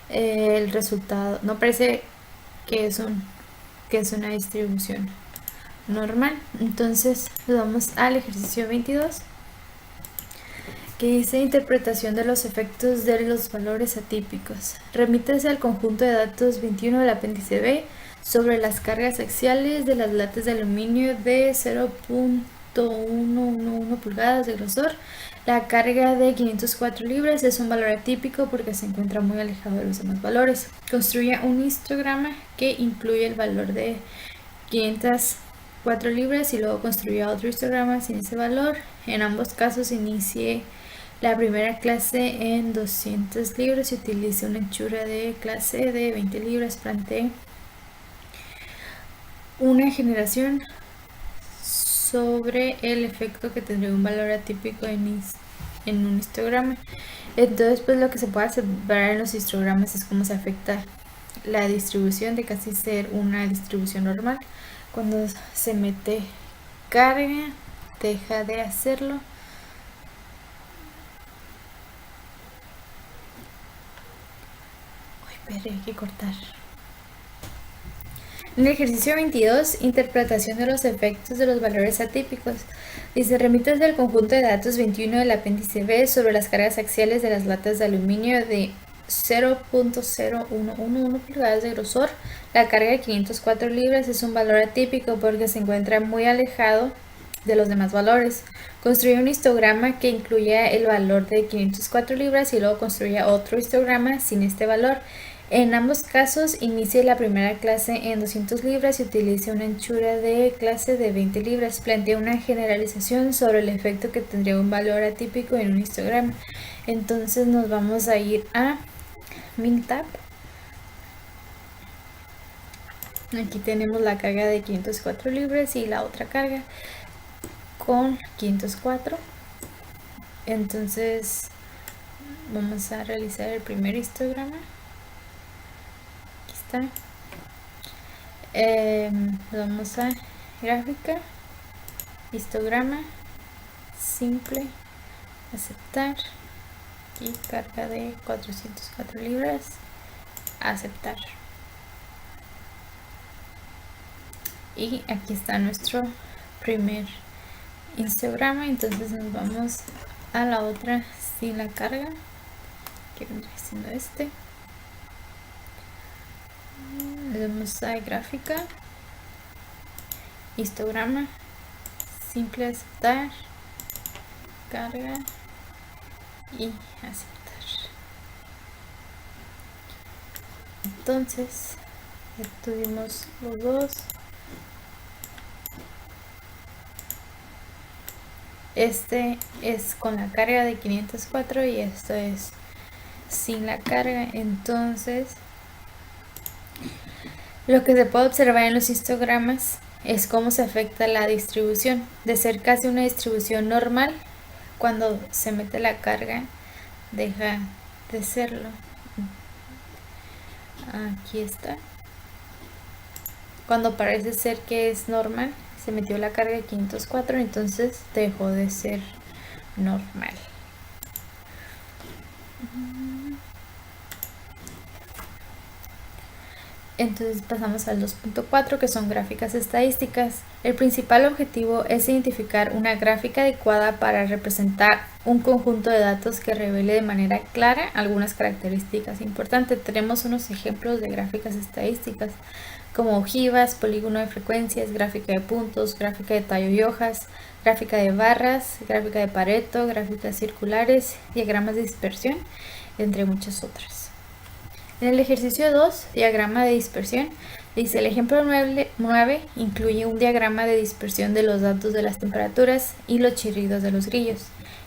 el resultado, no parece que es una distribución normal. Entonces vamos al ejercicio 22, que dice interpretación de los efectos de los valores atípicos. Remítese al conjunto de datos 21 del apéndice B sobre las cargas axiales de las latas de aluminio de 0.111 pulgadas de grosor. La carga de 504 libras es un valor atípico porque se encuentra muy alejado de los demás valores. Construya un histograma que incluye el valor de 504 libras y luego construya otro histograma sin ese valor. En ambos casos inicie la primera clase en 200 libras y utilice una anchura de clase de 20 libras. Plantee una generación sobre el efecto que tendría un valor atípico en un histograma. Entonces pues lo que se puede observar en los histogramas es cómo se afecta la distribución de casi ser una distribución normal. Cuando se mete carga deja de hacerlo. Pero hay que cortar. En el ejercicio 22, interpretación de los efectos de los valores atípicos. Dice, remítase al conjunto de datos 21 del apéndice B sobre las cargas axiales de las latas de aluminio de 0.0111 pulgadas de grosor. La carga de 504 libras es un valor atípico porque se encuentra muy alejado de los demás valores. Construye un histograma que incluya el valor de 504 libras y luego construya otro histograma sin este valor. En ambos casos, inicie la primera clase en 200 libras y utilice una anchura de clase de 20 libras. Plantea una generalización sobre el efecto que tendría un valor atípico en un histograma. Entonces nos vamos a ir a Minitab. Aquí tenemos la carga de 504 libras y la otra carga con 504. Entonces vamos a realizar el primer histograma. Vamos a gráfica, histograma, simple, aceptar y carga de 404 libras, aceptar. Y aquí está nuestro primer histograma. Entonces nos vamos a la otra sin la carga, que vendría siendo este. Le damos a gráfica, histograma, simple, aceptar, carga y aceptar. Entonces ya tuvimos los dos. Este es con la carga de 504 y esto es sin la carga. Entonces lo que se puede observar en los histogramas es cómo se afecta la distribución. De ser casi una distribución normal, cuando se mete la carga deja de serlo. Aquí está. Cuando parece ser que es normal, se metió la carga de 504, entonces dejó de ser normal. Entonces pasamos al 2.4, que son gráficas estadísticas. El principal objetivo es identificar una gráfica adecuada para representar un conjunto de datos que revele de manera clara algunas características importantes. Tenemos unos ejemplos de gráficas estadísticas como ojivas, polígono de frecuencias, gráfica de puntos, gráfica de tallo y hojas, gráfica de barras, gráfica de Pareto, gráficas circulares, diagramas de dispersión, entre muchas otras. En el ejercicio 2, diagrama de dispersión, dice el ejemplo 9 incluye un diagrama de dispersión de los datos de las temperaturas y los chirridos de los grillos.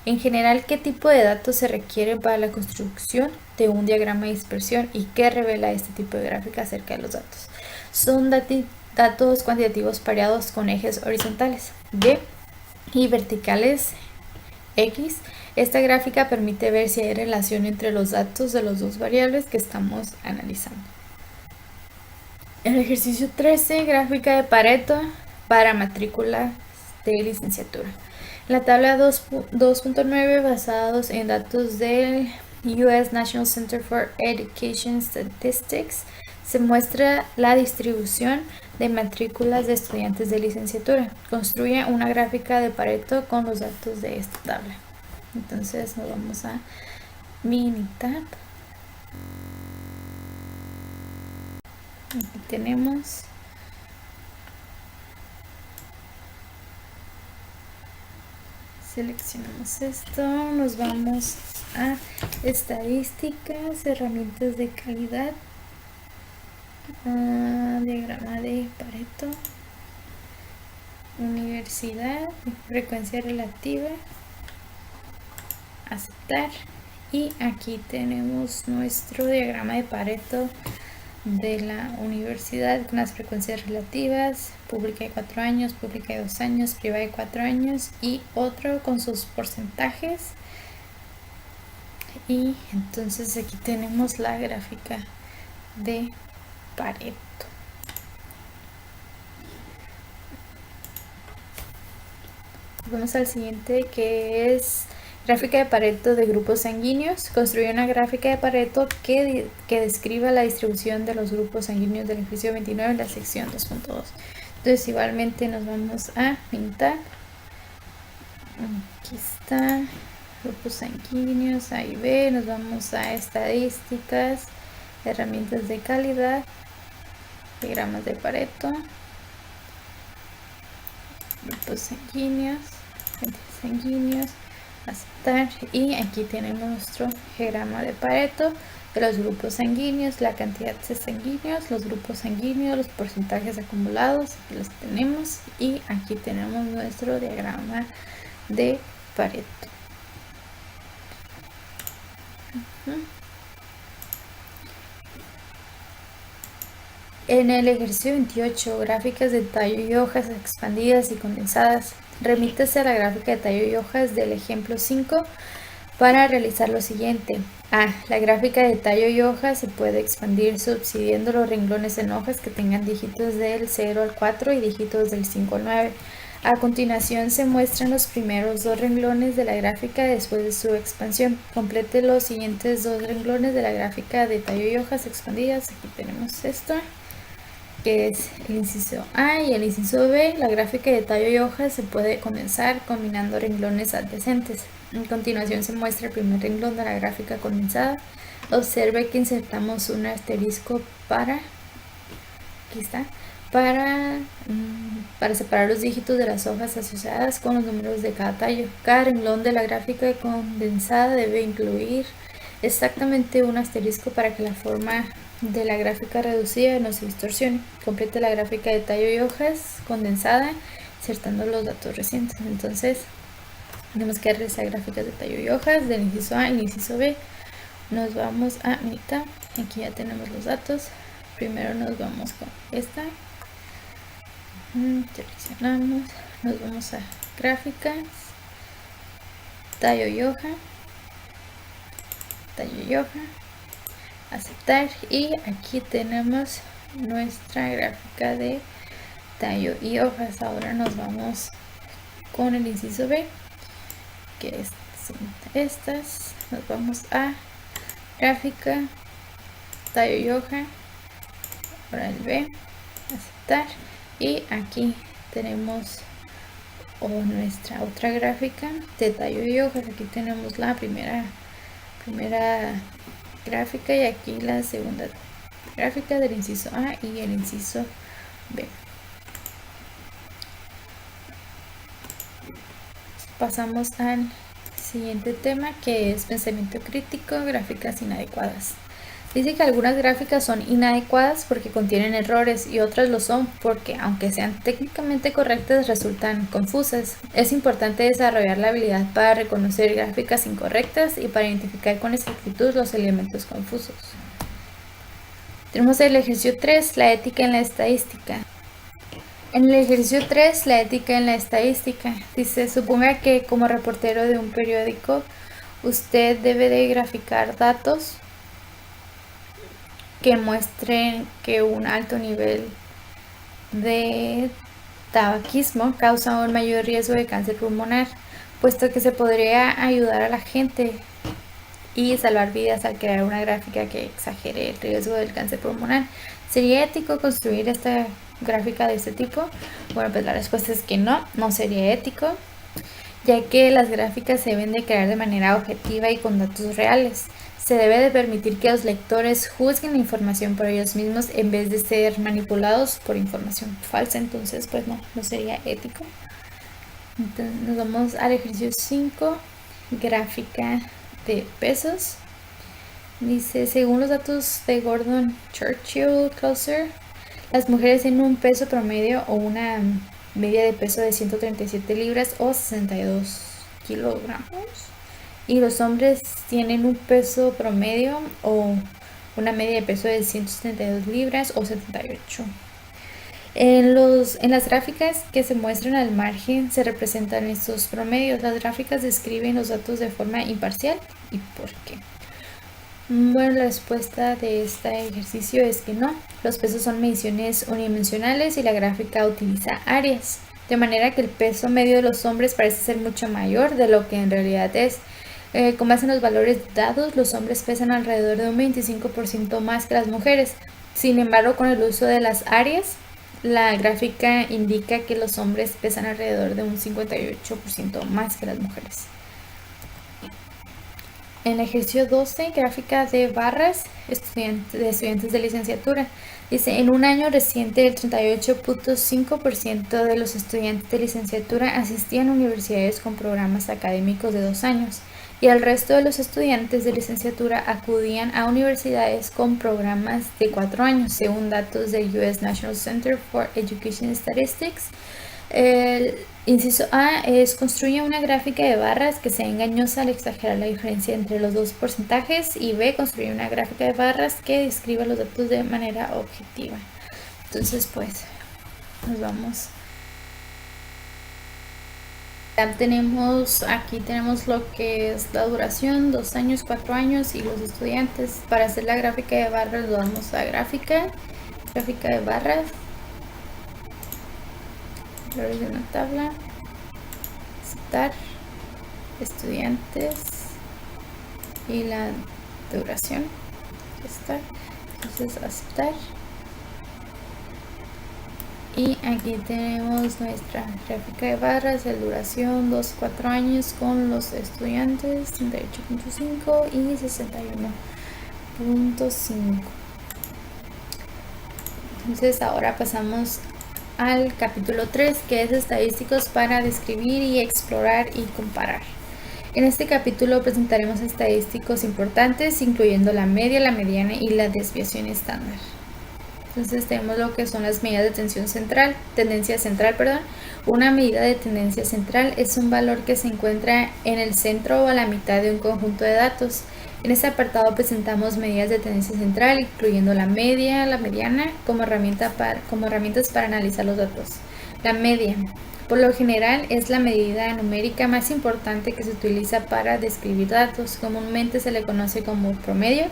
En general, ¿qué tipo de datos se requieren para la construcción de un diagrama de dispersión y qué revela este tipo de gráfica acerca de los datos? Son datos cuantitativos pareados con ejes horizontales Y y verticales X. Esta gráfica permite ver si hay relación entre los datos de las dos variables que estamos analizando. El ejercicio 13, gráfica de Pareto para matrícula de licenciatura. En la tabla 2.9, basados en datos del US National Center for Education Statistics, se muestra la distribución de matrículas de estudiantes de licenciatura. Construye una gráfica de Pareto con los datos de esta tabla. Entonces nos vamos a Minitab. Aquí tenemos seleccionamos esto, nos vamos a estadísticas, herramientas de calidad, diagrama de Pareto, universidad, frecuencia relativa, aceptar, y aquí tenemos nuestro diagrama de Pareto de la universidad con las frecuencias relativas, pública de 4 años, pública de 2 años, privada de 4 años y otro con sus porcentajes. Y entonces aquí tenemos la gráfica de Pareto. Vamos al siguiente, que es gráfica de Pareto de grupos sanguíneos. Construye una gráfica de Pareto que describa la distribución de los grupos sanguíneos del ejercicio 29 en la sección 2.2. Entonces igualmente nos vamos a pintar. Aquí está, grupos sanguíneos, A y B. Nos vamos a estadísticas, herramientas de calidad, diagramas de Pareto, grupos sanguíneos, aceptar, y aquí tenemos nuestro diagrama de Pareto de los grupos sanguíneos, la cantidad de sanguíneos, los grupos sanguíneos, los porcentajes acumulados, aquí los tenemos, y aquí tenemos nuestro diagrama de Pareto. En el ejercicio 28, gráficas de tallo y hojas expandidas y condensadas, remítase a la gráfica de tallo y hojas del ejemplo 5 para realizar lo siguiente. La gráfica de tallo y hojas se puede expandir subdividiendo los renglones en hojas que tengan dígitos del 0 al 4 y dígitos del 5 al 9. A continuación se muestran los primeros dos renglones de la gráfica después de su expansión. Complete los siguientes dos renglones de la gráfica de tallo y hojas expandidas. Aquí tenemos esto, que es el inciso A y el inciso B. La gráfica de tallo y hojas se puede comenzar combinando renglones adyacentes. En continuación se muestra el primer renglón de la gráfica condensada. Observe que insertamos un asterisco para separar los dígitos de las hojas asociadas con los números de cada tallo. Cada renglón de la gráfica condensada debe incluir exactamente un asterisco para que la forma de la gráfica reducida no se distorsione. Complete la gráfica de tallo y hojas condensada insertando los datos recientes. Entonces tenemos que realizar gráficas de tallo y hojas del inciso A y el inciso B. Nos vamos a mitad. Aquí ya tenemos los datos. Primero nos vamos con esta. Seleccionamos. Nos vamos a gráficas. Tayo Yoga, aceptar, y aquí tenemos nuestra gráfica de tallo y hojas. Ahora nos vamos con el inciso B, que son estas. Nos vamos a gráfica, tallo y hoja, ahora el B, aceptar, y aquí tenemos nuestra otra gráfica de tallo y hojas. Aquí tenemos la primera gráfica y aquí la segunda gráfica del inciso A y el inciso B. Pasamos al siguiente tema, que es pensamiento crítico, gráficas inadecuadas. Dice que algunas gráficas son inadecuadas porque contienen errores y otras lo son porque, aunque sean técnicamente correctas, resultan confusas. Es importante desarrollar la habilidad para reconocer gráficas incorrectas y para identificar con exactitud los elementos confusos. Tenemos el ejercicio 3, la ética en la estadística. En el ejercicio 3, la ética en la estadística, dice: suponga que como reportero de un periódico, usted debe de graficar datos que muestren que un alto nivel de tabaquismo causa un mayor riesgo de cáncer pulmonar, puesto que se podría ayudar a la gente y salvar vidas al crear una gráfica que exagere el riesgo del cáncer pulmonar. ¿Sería ético construir esta gráfica de este tipo? Bueno, pues la respuesta es que no sería ético, ya que las gráficas se deben de crear de manera objetiva y con datos reales. Se debe de permitir que los lectores juzguen la información por ellos mismos en vez de ser manipulados por información falsa. Entonces, pues no sería ético. Entonces, nos vamos al ejercicio 5, gráfica de pesos. Dice: según los datos de Gordon Churchill Closer, las mujeres tienen un peso promedio o una media de peso de 137 libras o 62 kilogramos. Y los hombres tienen un peso promedio o una media de peso de 172 libras o 78. En las gráficas que se muestran al margen se representan estos promedios. Las gráficas describen los datos de forma imparcial. ¿Y por qué? Bueno, la respuesta de este ejercicio es que no. Los pesos son mediciones unidimensionales y la gráfica utiliza áreas, de manera que el peso medio de los hombres parece ser mucho mayor de lo que en realidad es. Con base en los valores dados, los hombres pesan alrededor de un 25% más que las mujeres. Sin embargo, con el uso de las áreas, la gráfica indica que los hombres pesan alrededor de un 58% más que las mujeres. En el ejercicio 12, gráfica de barras de estudiantes de licenciatura. Dice: en un año reciente, el 38.5% de los estudiantes de licenciatura asistían a universidades con programas académicos de 2 años, y el resto de los estudiantes de licenciatura acudían a universidades con programas de 4 años, según datos del US National Center for Education Statistics. El inciso A es: construye una gráfica de barras que sea engañosa al exagerar la diferencia entre los dos porcentajes. Y B, construye una gráfica de barras que describa los datos de manera objetiva. Entonces, pues, nos vamos. Aquí tenemos lo que es la duración, 2 años, 4 años y los estudiantes. Para hacer la gráfica de barras, lo vamos a gráfica de barras, valores de una tabla, aceptar, estudiantes y la duración. Está. Entonces, aceptar. Y aquí tenemos nuestra gráfica de barras de duración, 2-4 años con los estudiantes, 38.5 y 61.5. Entonces ahora pasamos al capítulo 3, que es estadísticos para describir y explorar y comparar. En este capítulo presentaremos estadísticos importantes, incluyendo la media, la mediana y la desviación estándar. Entonces tenemos lo que son las medidas de tendencia central. Una medida de tendencia central es un valor que se encuentra en el centro o a la mitad de un conjunto de datos. En este apartado presentamos medidas de tendencia central, incluyendo la media, la mediana, como herramientas para analizar los datos. La media. Por lo general es la medida numérica más importante que se utiliza para describir datos. Comúnmente se le conoce como promedio.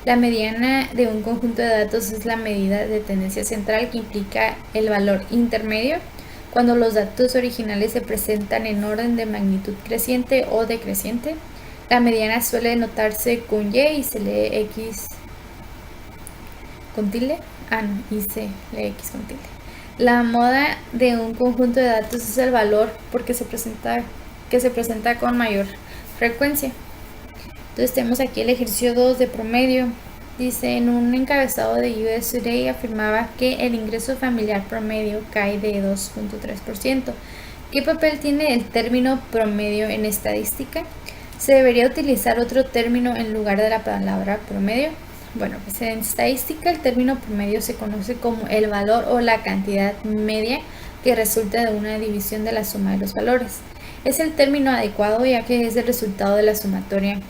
La mediana de un conjunto de datos es la medida de tendencia central que implica el valor intermedio cuando los datos originales se presentan en orden de magnitud creciente o decreciente. La mediana suele notarse con Y y se lee X con tilde. Y se lee X con tilde. La moda de un conjunto de datos es el valor porque se presenta con mayor frecuencia. Entonces tenemos aquí el ejercicio 2 de promedio. Dice, en un encabezado de US Today afirmaba que el ingreso familiar promedio cae de 2.3%. ¿Qué papel tiene el término promedio en estadística? ¿Se debería utilizar otro término en lugar de la palabra promedio? Bueno, pues en estadística el término promedio se conoce como el valor o la cantidad media que resulta de una división de la suma de los valores. Es el término adecuado ya que es el resultado de la sumatoria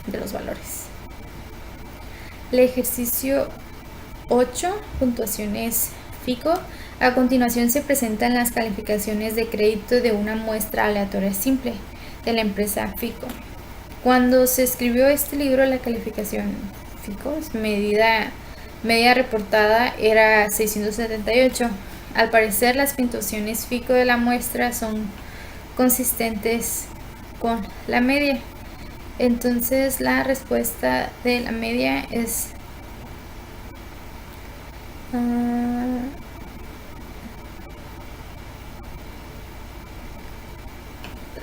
de los valores. El ejercicio 8, puntuaciones FICO. A continuación se presentan las calificaciones de crédito de una muestra aleatoria simple de la empresa FICO. Cuando se escribió este libro, la calificación FICO, media reportada, era 678. Al parecer, las puntuaciones FICO de la muestra son consistentes con la media. Entonces, la respuesta de la media es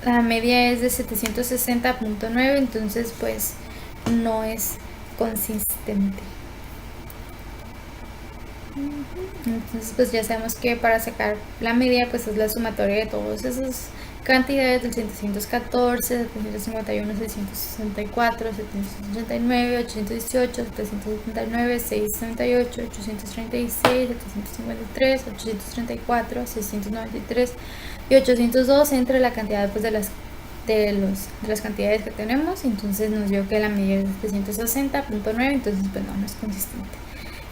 la media es de 760.9, entonces pues no es consistente. Entonces pues ya sabemos que para sacar la media pues es la sumatoria de todas esas cantidades del 714, 751, 664, 789, 818, 779, 668, 836, 753, 834, 693 y 802 entre la cantidad de las cantidades que tenemos. Entonces nos dio que la medida es de 760.9, entonces pues no es consistente.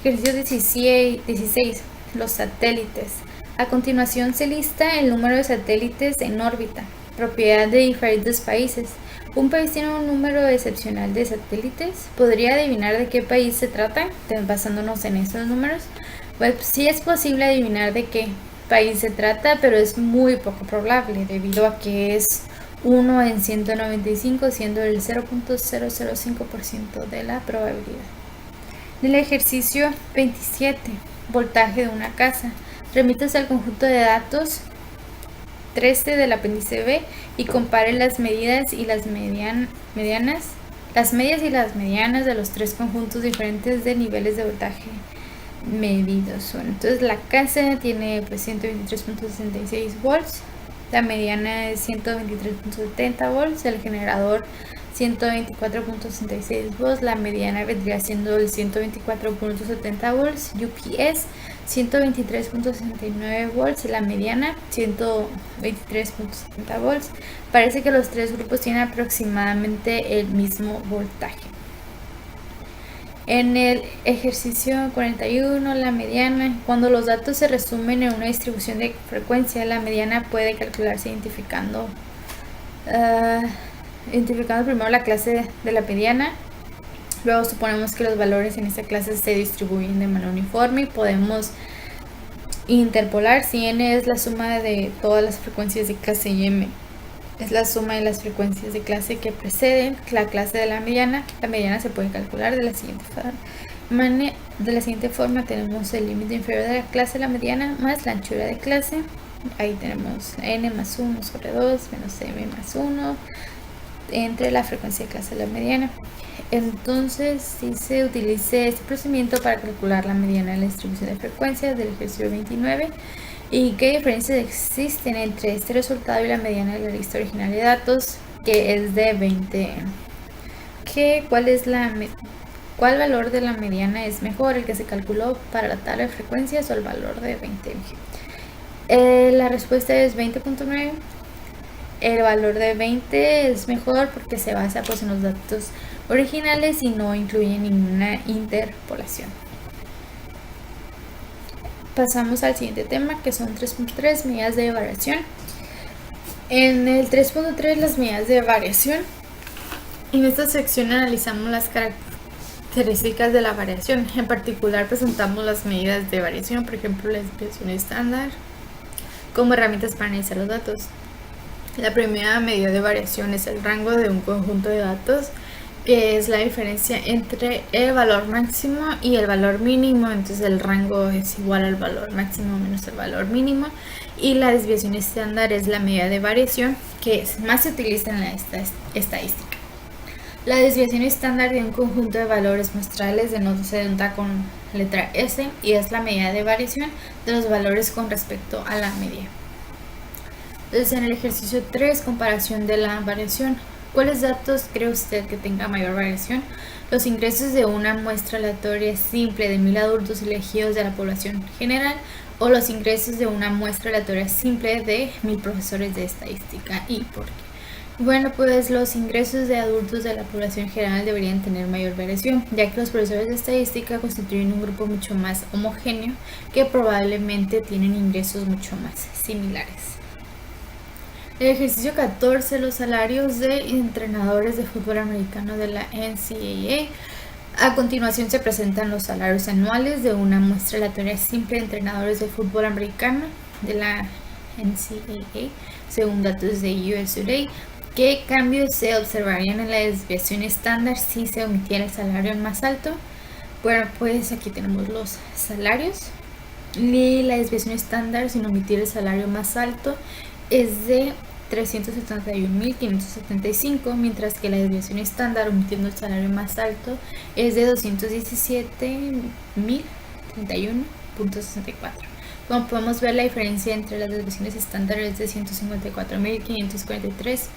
Ejercicio 16, los satélites. A continuación se lista el número de satélites en órbita, propiedad de diferentes países. Un país tiene un número excepcional de satélites. ¿Podría adivinar de qué país se trata? Basándonos en estos números. Pues sí es posible adivinar de qué país se trata, pero es muy poco probable debido a que es 1 en 195, siendo el 0.005% de la probabilidad. En el ejercicio 27, voltaje de una casa. Remítase al conjunto de datos 13 del apéndice B y compare las medidas y las medias y las medianas de los tres conjuntos diferentes de niveles de voltaje medidos. Bueno, entonces la casa tiene 123.66 volts, la mediana es 123.70 volts, el generador 124.66 volts, la mediana vendría siendo el 124.70 volts, UPS 123.69 volts, la mediana 123.70 volts. Parece que los tres grupos tienen aproximadamente el mismo voltaje. En el ejercicio 41, la mediana. Cuando los datos se resumen en una distribución de frecuencia, la mediana puede calcularse identificando primero la clase de la mediana. Luego suponemos que los valores en esta clase se distribuyen de manera uniforme y podemos interpolar. Si n es la suma de todas las frecuencias de clase y m es la suma de las frecuencias de clase que preceden la clase de la mediana se puede calcular de la siguiente forma. Tenemos el límite inferior de la clase de la mediana más la anchura de clase. Ahí tenemos n más 1 sobre 2 menos m más 1 entre la frecuencia de clase de la mediana. Entonces, si se utilice este procedimiento para calcular la mediana de la distribución de frecuencias del ejercicio 29, ¿y qué diferencias existen entre este resultado y la mediana de la lista original de datos, que es de 20? ¿Cuál valor de la mediana es mejor, el que se calculó para la tabla de frecuencias o el valor de 20? La respuesta es 20.9. El valor de 20 es mejor porque se basa en los datos originales y no incluye ninguna interpolación. Pasamos al siguiente tema, que son 3.3 medidas de variación. En el 3.3 las medidas de variación. En esta sección analizamos las características de la variación. En particular presentamos las medidas de variación, por ejemplo la desviación estándar, como herramientas para analizar los datos. La primera medida de variación es el rango de un conjunto de datos, que es la diferencia entre el valor máximo y el valor mínimo. Entonces el rango es igual al valor máximo menos el valor mínimo. Y la desviación estándar es la medida de variación que más se utiliza en la estadística. La desviación estándar de un conjunto de valores muestrales se denota con letra S y es la medida de variación de los valores con respecto a la media. Entonces, en el ejercicio 3, comparación de la variación. ¿Cuáles datos cree usted que tenga mayor variación? Los ingresos de una muestra aleatoria simple de 1000 adultos elegidos de la población general o los ingresos de una muestra aleatoria simple de 1000 profesores de estadística. ¿Y por qué? Bueno, pues los ingresos de adultos de la población general deberían tener mayor variación, ya que los profesores de estadística constituyen un grupo mucho más homogéneo que probablemente tienen ingresos mucho más similares. El ejercicio 14, los salarios de entrenadores de fútbol americano de la NCAA. A continuación se presentan los salarios anuales de una muestra aleatoria simple de entrenadores de fútbol americano de la NCAA, según datos de USA Today. ¿Qué cambios se observarían en la desviación estándar si se omitiera el salario más alto? Bueno, pues aquí tenemos los salarios y la desviación estándar sin omitir el salario más alto es de 371.575, mientras que la desviación estándar omitiendo el salario más alto es de 217.031.64. Como podemos ver, la diferencia entre las desviaciones estándar es de 154.543.36.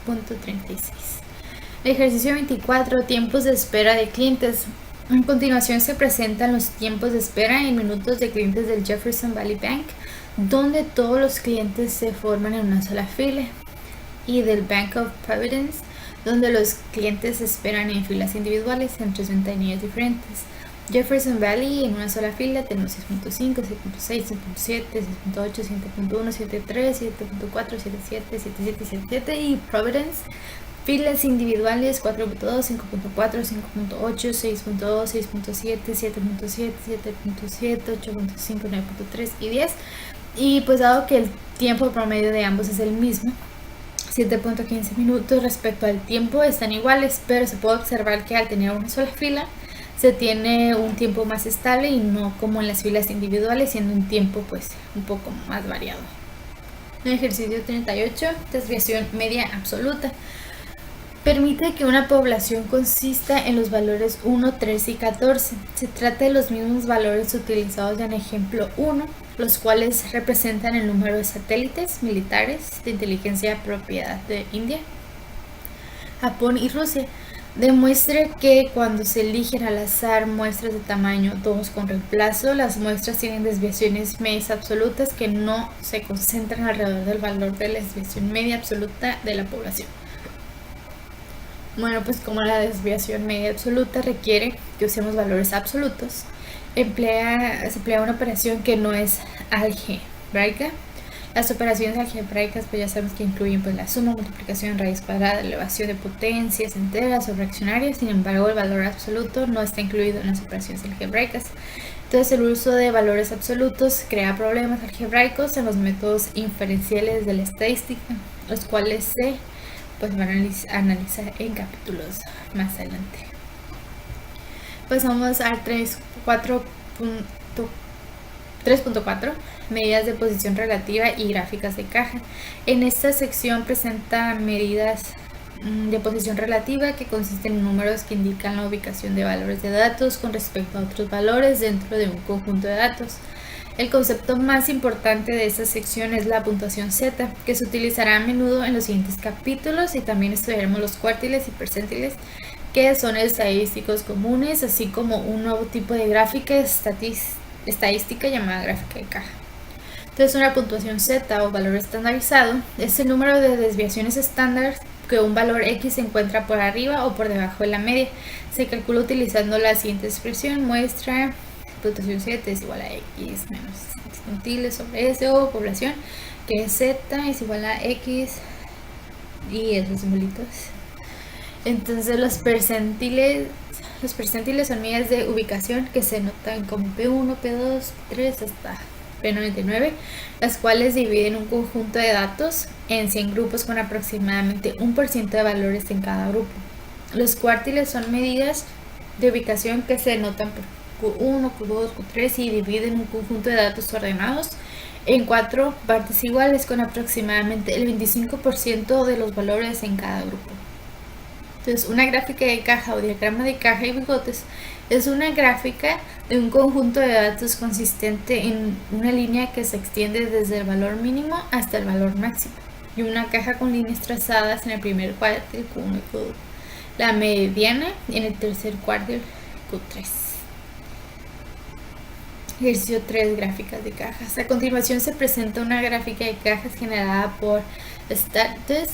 El ejercicio 24, tiempos de espera de clientes. A continuación se presentan los tiempos de espera en minutos de clientes del Jefferson Valley Bank, donde todos los clientes se forman en una sola fila, y del Bank of Providence, donde los clientes esperan en filas individuales en 3 ventanillas diferentes. Jefferson Valley en una sola fila tenemos 6.5, 6.6, 6.7, 6.8, 7.1, 7.3, 7.4, 7.7, 7.7 y 7.7, y Providence filas individuales 4.2, 5.4, 5.8, 6.2, 6.7, 7.7, 7.7, 8.5, 9.3 y 10. Y pues dado que el tiempo promedio de ambos es el mismo, 7.15 minutos respecto al tiempo, están iguales, pero se puede observar que al tener una sola fila se tiene un tiempo más estable y no como en las filas individuales, siendo un tiempo pues un poco más variado. En el ejercicio 38, desviación media absoluta. Permite que una población consista en los valores 1, 3 y 14. Se trata de los mismos valores utilizados en ejemplo 1, los cuales representan el número de satélites militares de inteligencia propiedad de India, Japón y Rusia. Demuestre que cuando se eligen al azar muestras de tamaño 2 con reemplazo, las muestras tienen desviaciones medias absolutas que no se concentran alrededor del valor de la desviación media absoluta de la población. Bueno, pues como la desviación media absoluta requiere que usemos valores absolutos, se emplea una operación que no es algebraica. Las operaciones algebraicas pues ya sabemos que incluyen pues la suma, multiplicación, raíz cuadrada, elevación de potencias enteras o fraccionarias. Sin embargo, el valor absoluto no está incluido en las operaciones algebraicas. Entonces el uso de valores absolutos crea problemas algebraicos en los métodos inferenciales de la estadística, los cuales se pues van a analizar en capítulos más adelante. Pasamos al 3.4, medidas de posición relativa y gráficas de caja. En esta sección presenta medidas de posición relativa, que consisten en números que indican la ubicación de valores de datos con respecto a otros valores dentro de un conjunto de datos. El concepto más importante de esta sección es la puntuación Z, que se utilizará a menudo en los siguientes capítulos, y también estudiaremos los cuartiles y percentiles, que son estadísticos comunes, así como un nuevo tipo de gráfica estadística llamada gráfica de caja. Entonces, una puntuación Z o valor estandarizado es el número de desviaciones estándar que un valor X se encuentra por arriba o por debajo de la media. Se calcula utilizando la siguiente expresión: muestra puntuación Z es igual a X menos quintiles sobre S, o población, que es Z es igual a X y esos simbolitos. Entonces los percentiles son medidas de ubicación que se notan como P1, P2, P3 hasta P99, las cuales dividen un conjunto de datos en 100 grupos con aproximadamente 1% de valores en cada grupo. Los cuartiles son medidas de ubicación que se notan por Q1, Q2, Q3 y dividen un conjunto de datos ordenados en 4 partes iguales con aproximadamente el 25% de los valores en cada grupo. Entonces, una gráfica de caja o diagrama de caja y bigotes es una gráfica de un conjunto de datos consistente en una línea que se extiende desde el valor mínimo hasta el valor máximo, y una caja con líneas trazadas en el primer cuartil Q1 y Q2, la mediana en el tercer cuartil Q3. Ejercicio 3, gráficas de cajas. A continuación se presenta una gráfica de cajas generada por Stardust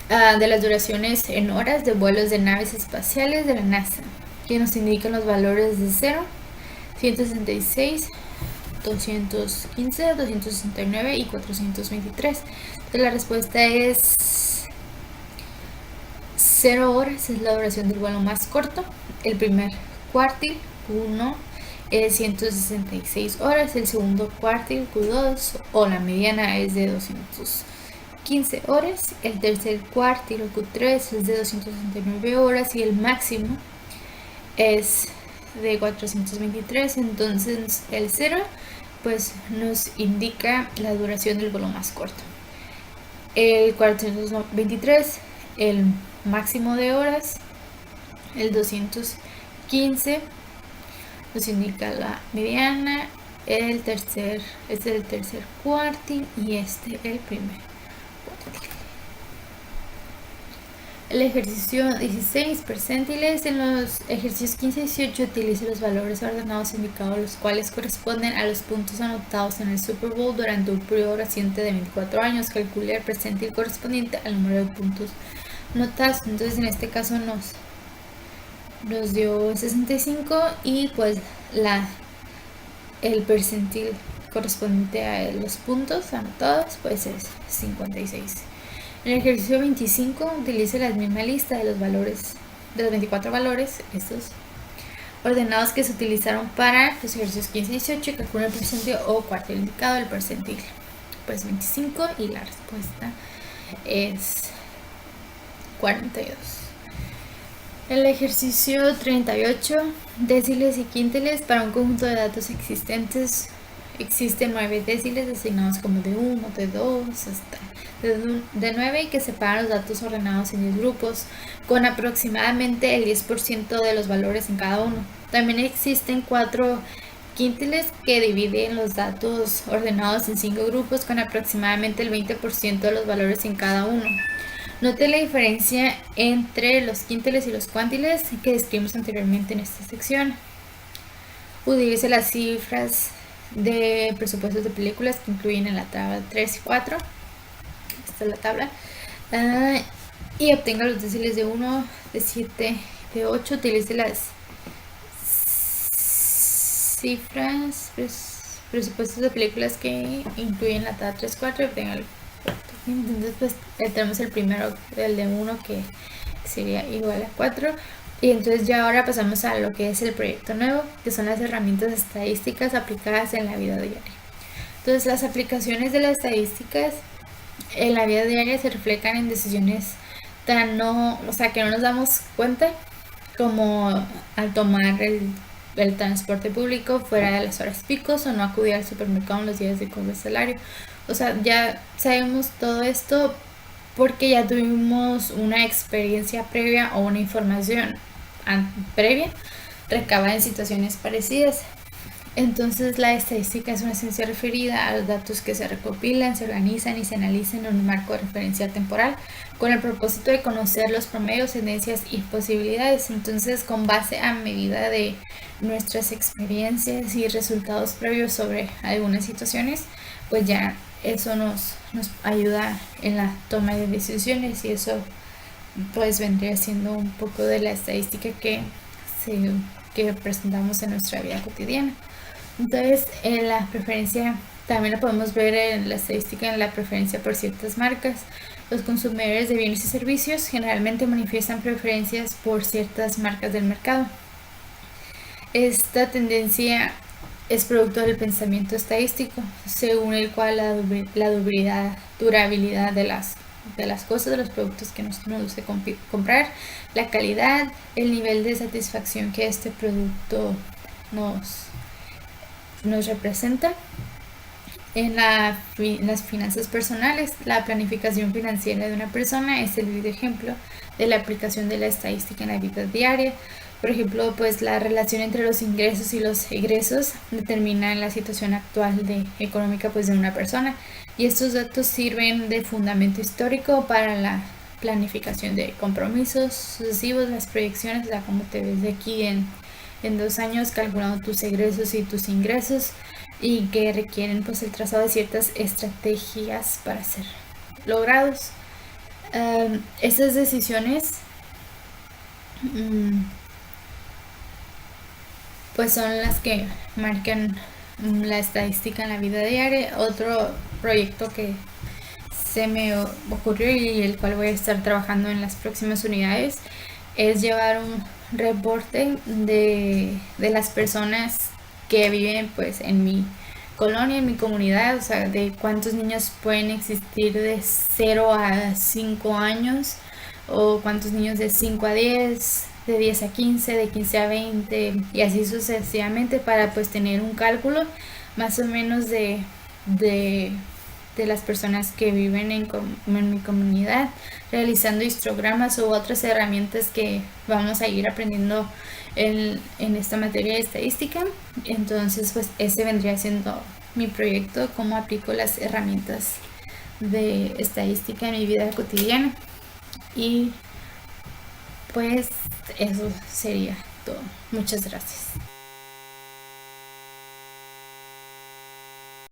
de las duraciones en horas de vuelos de naves espaciales de la NASA, que nos indican los valores de 0, 166, 215, 269 y 423. Entonces la respuesta es 0 horas, es la duración del vuelo más corto. El primer cuartil, Q1, es 166 horas. El segundo cuartil, Q2, o la mediana, es de 215 horas. El tercer cuartil, Q3, es de 269 horas. Y el máximo es de 423. Entonces el 0 pues nos indica la duración del vuelo más corto. El 423, el máximo de horas. El 215 nos indica la mediana. Este es el tercer cuartil y este el primer cuartil. El ejercicio 16, percentiles. En los ejercicios 15 y 18 utiliza los valores ordenados indicados, los cuales corresponden a los puntos anotados en el Super Bowl durante un periodo reciente de 24 años. Calcule el percentil correspondiente al número de puntos anotados. Entonces en este caso nos dio 65 y pues el percentil correspondiente a los puntos anotados pues es 56. En el ejercicio 25 utilice la misma lista de los valores, de los 24 valores, estos ordenados que se utilizaron para los ejercicios 15 y 18, y calcula el percentil o cuartil indicado del percentil. Pues 25 y la respuesta es 42. El ejercicio 38, déciles y quintiles. Para un conjunto de datos existentes, existen 9 déciles designados como de 1, de 2, hasta de 9, que separan los datos ordenados en 10 grupos, con aproximadamente el 10% de los valores en cada uno. También existen 4 quintiles que dividen los datos ordenados en 5 grupos, con aproximadamente el 20% de los valores en cada uno. Note la diferencia entre los quintiles y los cuantiles que describimos anteriormente en esta sección. Utilice las cifras de presupuestos de películas que incluyen en la tabla 3 y 4. Esta es la tabla. Y obtenga los déciles de 1, de 7, de 8. Utilice las cifras, presupuestos de películas que incluyen la tabla 3 y 4. Obtenga el cuarto. Entonces pues tenemos el primero, el de 1, que sería igual a 4. Y entonces ya ahora pasamos a lo que es el proyecto nuevo, que son las herramientas estadísticas aplicadas en la vida diaria. Entonces las aplicaciones de las estadísticas en la vida diaria se reflejan en decisiones que no nos damos cuenta, como al tomar el transporte público fuera de las horas picos, o no acudir al supermercado en los días de cobro de salario. O sea, ya sabemos todo esto porque ya tuvimos una experiencia previa o una información previa recabada en situaciones parecidas. Entonces la estadística es una ciencia referida a los datos que se recopilan, se organizan y se analizan en un marco de referencia temporal con el propósito de conocer los promedios, tendencias y posibilidades. Entonces, con base a medida de nuestras experiencias y resultados previos sobre algunas situaciones, pues ya eso nos ayuda en la toma de decisiones, y eso pues vendría siendo un poco de la estadística que presentamos en nuestra vida cotidiana. Entonces, en la preferencia también lo podemos ver en la estadística, en la preferencia por ciertas marcas, Los consumidores de bienes y servicios generalmente manifiestan preferencias por ciertas marcas del mercado. Esta tendencia es producto del pensamiento estadístico, según el cual la durabilidad de las cosas, de los productos que nos gusta comprar, la calidad, el nivel de satisfacción que este producto nos representa. En las finanzas personales, la planificación financiera de una persona es el vivo ejemplo de la aplicación de la estadística en la vida diaria. Por ejemplo, pues la relación entre los ingresos y los egresos determina la situación actual económica pues, de una persona, y estos datos sirven de fundamento histórico para la planificación de compromisos sucesivos, las proyecciones, como te ves de aquí en 2 años, calculando tus egresos y tus ingresos, y que requieren pues el trazado de ciertas estrategias para ser logrados. Estas decisiones pues son las que marcan la estadística en la vida diaria. Otro proyecto que se me ocurrió y el cual voy a estar trabajando en las próximas unidades es llevar un reporte de las personas que viven pues en mi colonia, en mi comunidad, o sea, de cuántos niños pueden existir de 0 a 5 años, o cuántos niños de 5 a 10, de 10 a 15, de 15 a 20 y así sucesivamente, para pues tener un cálculo más o menos de las personas que viven en mi comunidad, realizando histogramas u otras herramientas que vamos a ir aprendiendo en esta materia de estadística. Entonces pues ese vendría siendo mi proyecto, cómo aplico las herramientas de estadística en mi vida cotidiana. Y pues eso sería todo. Muchas gracias.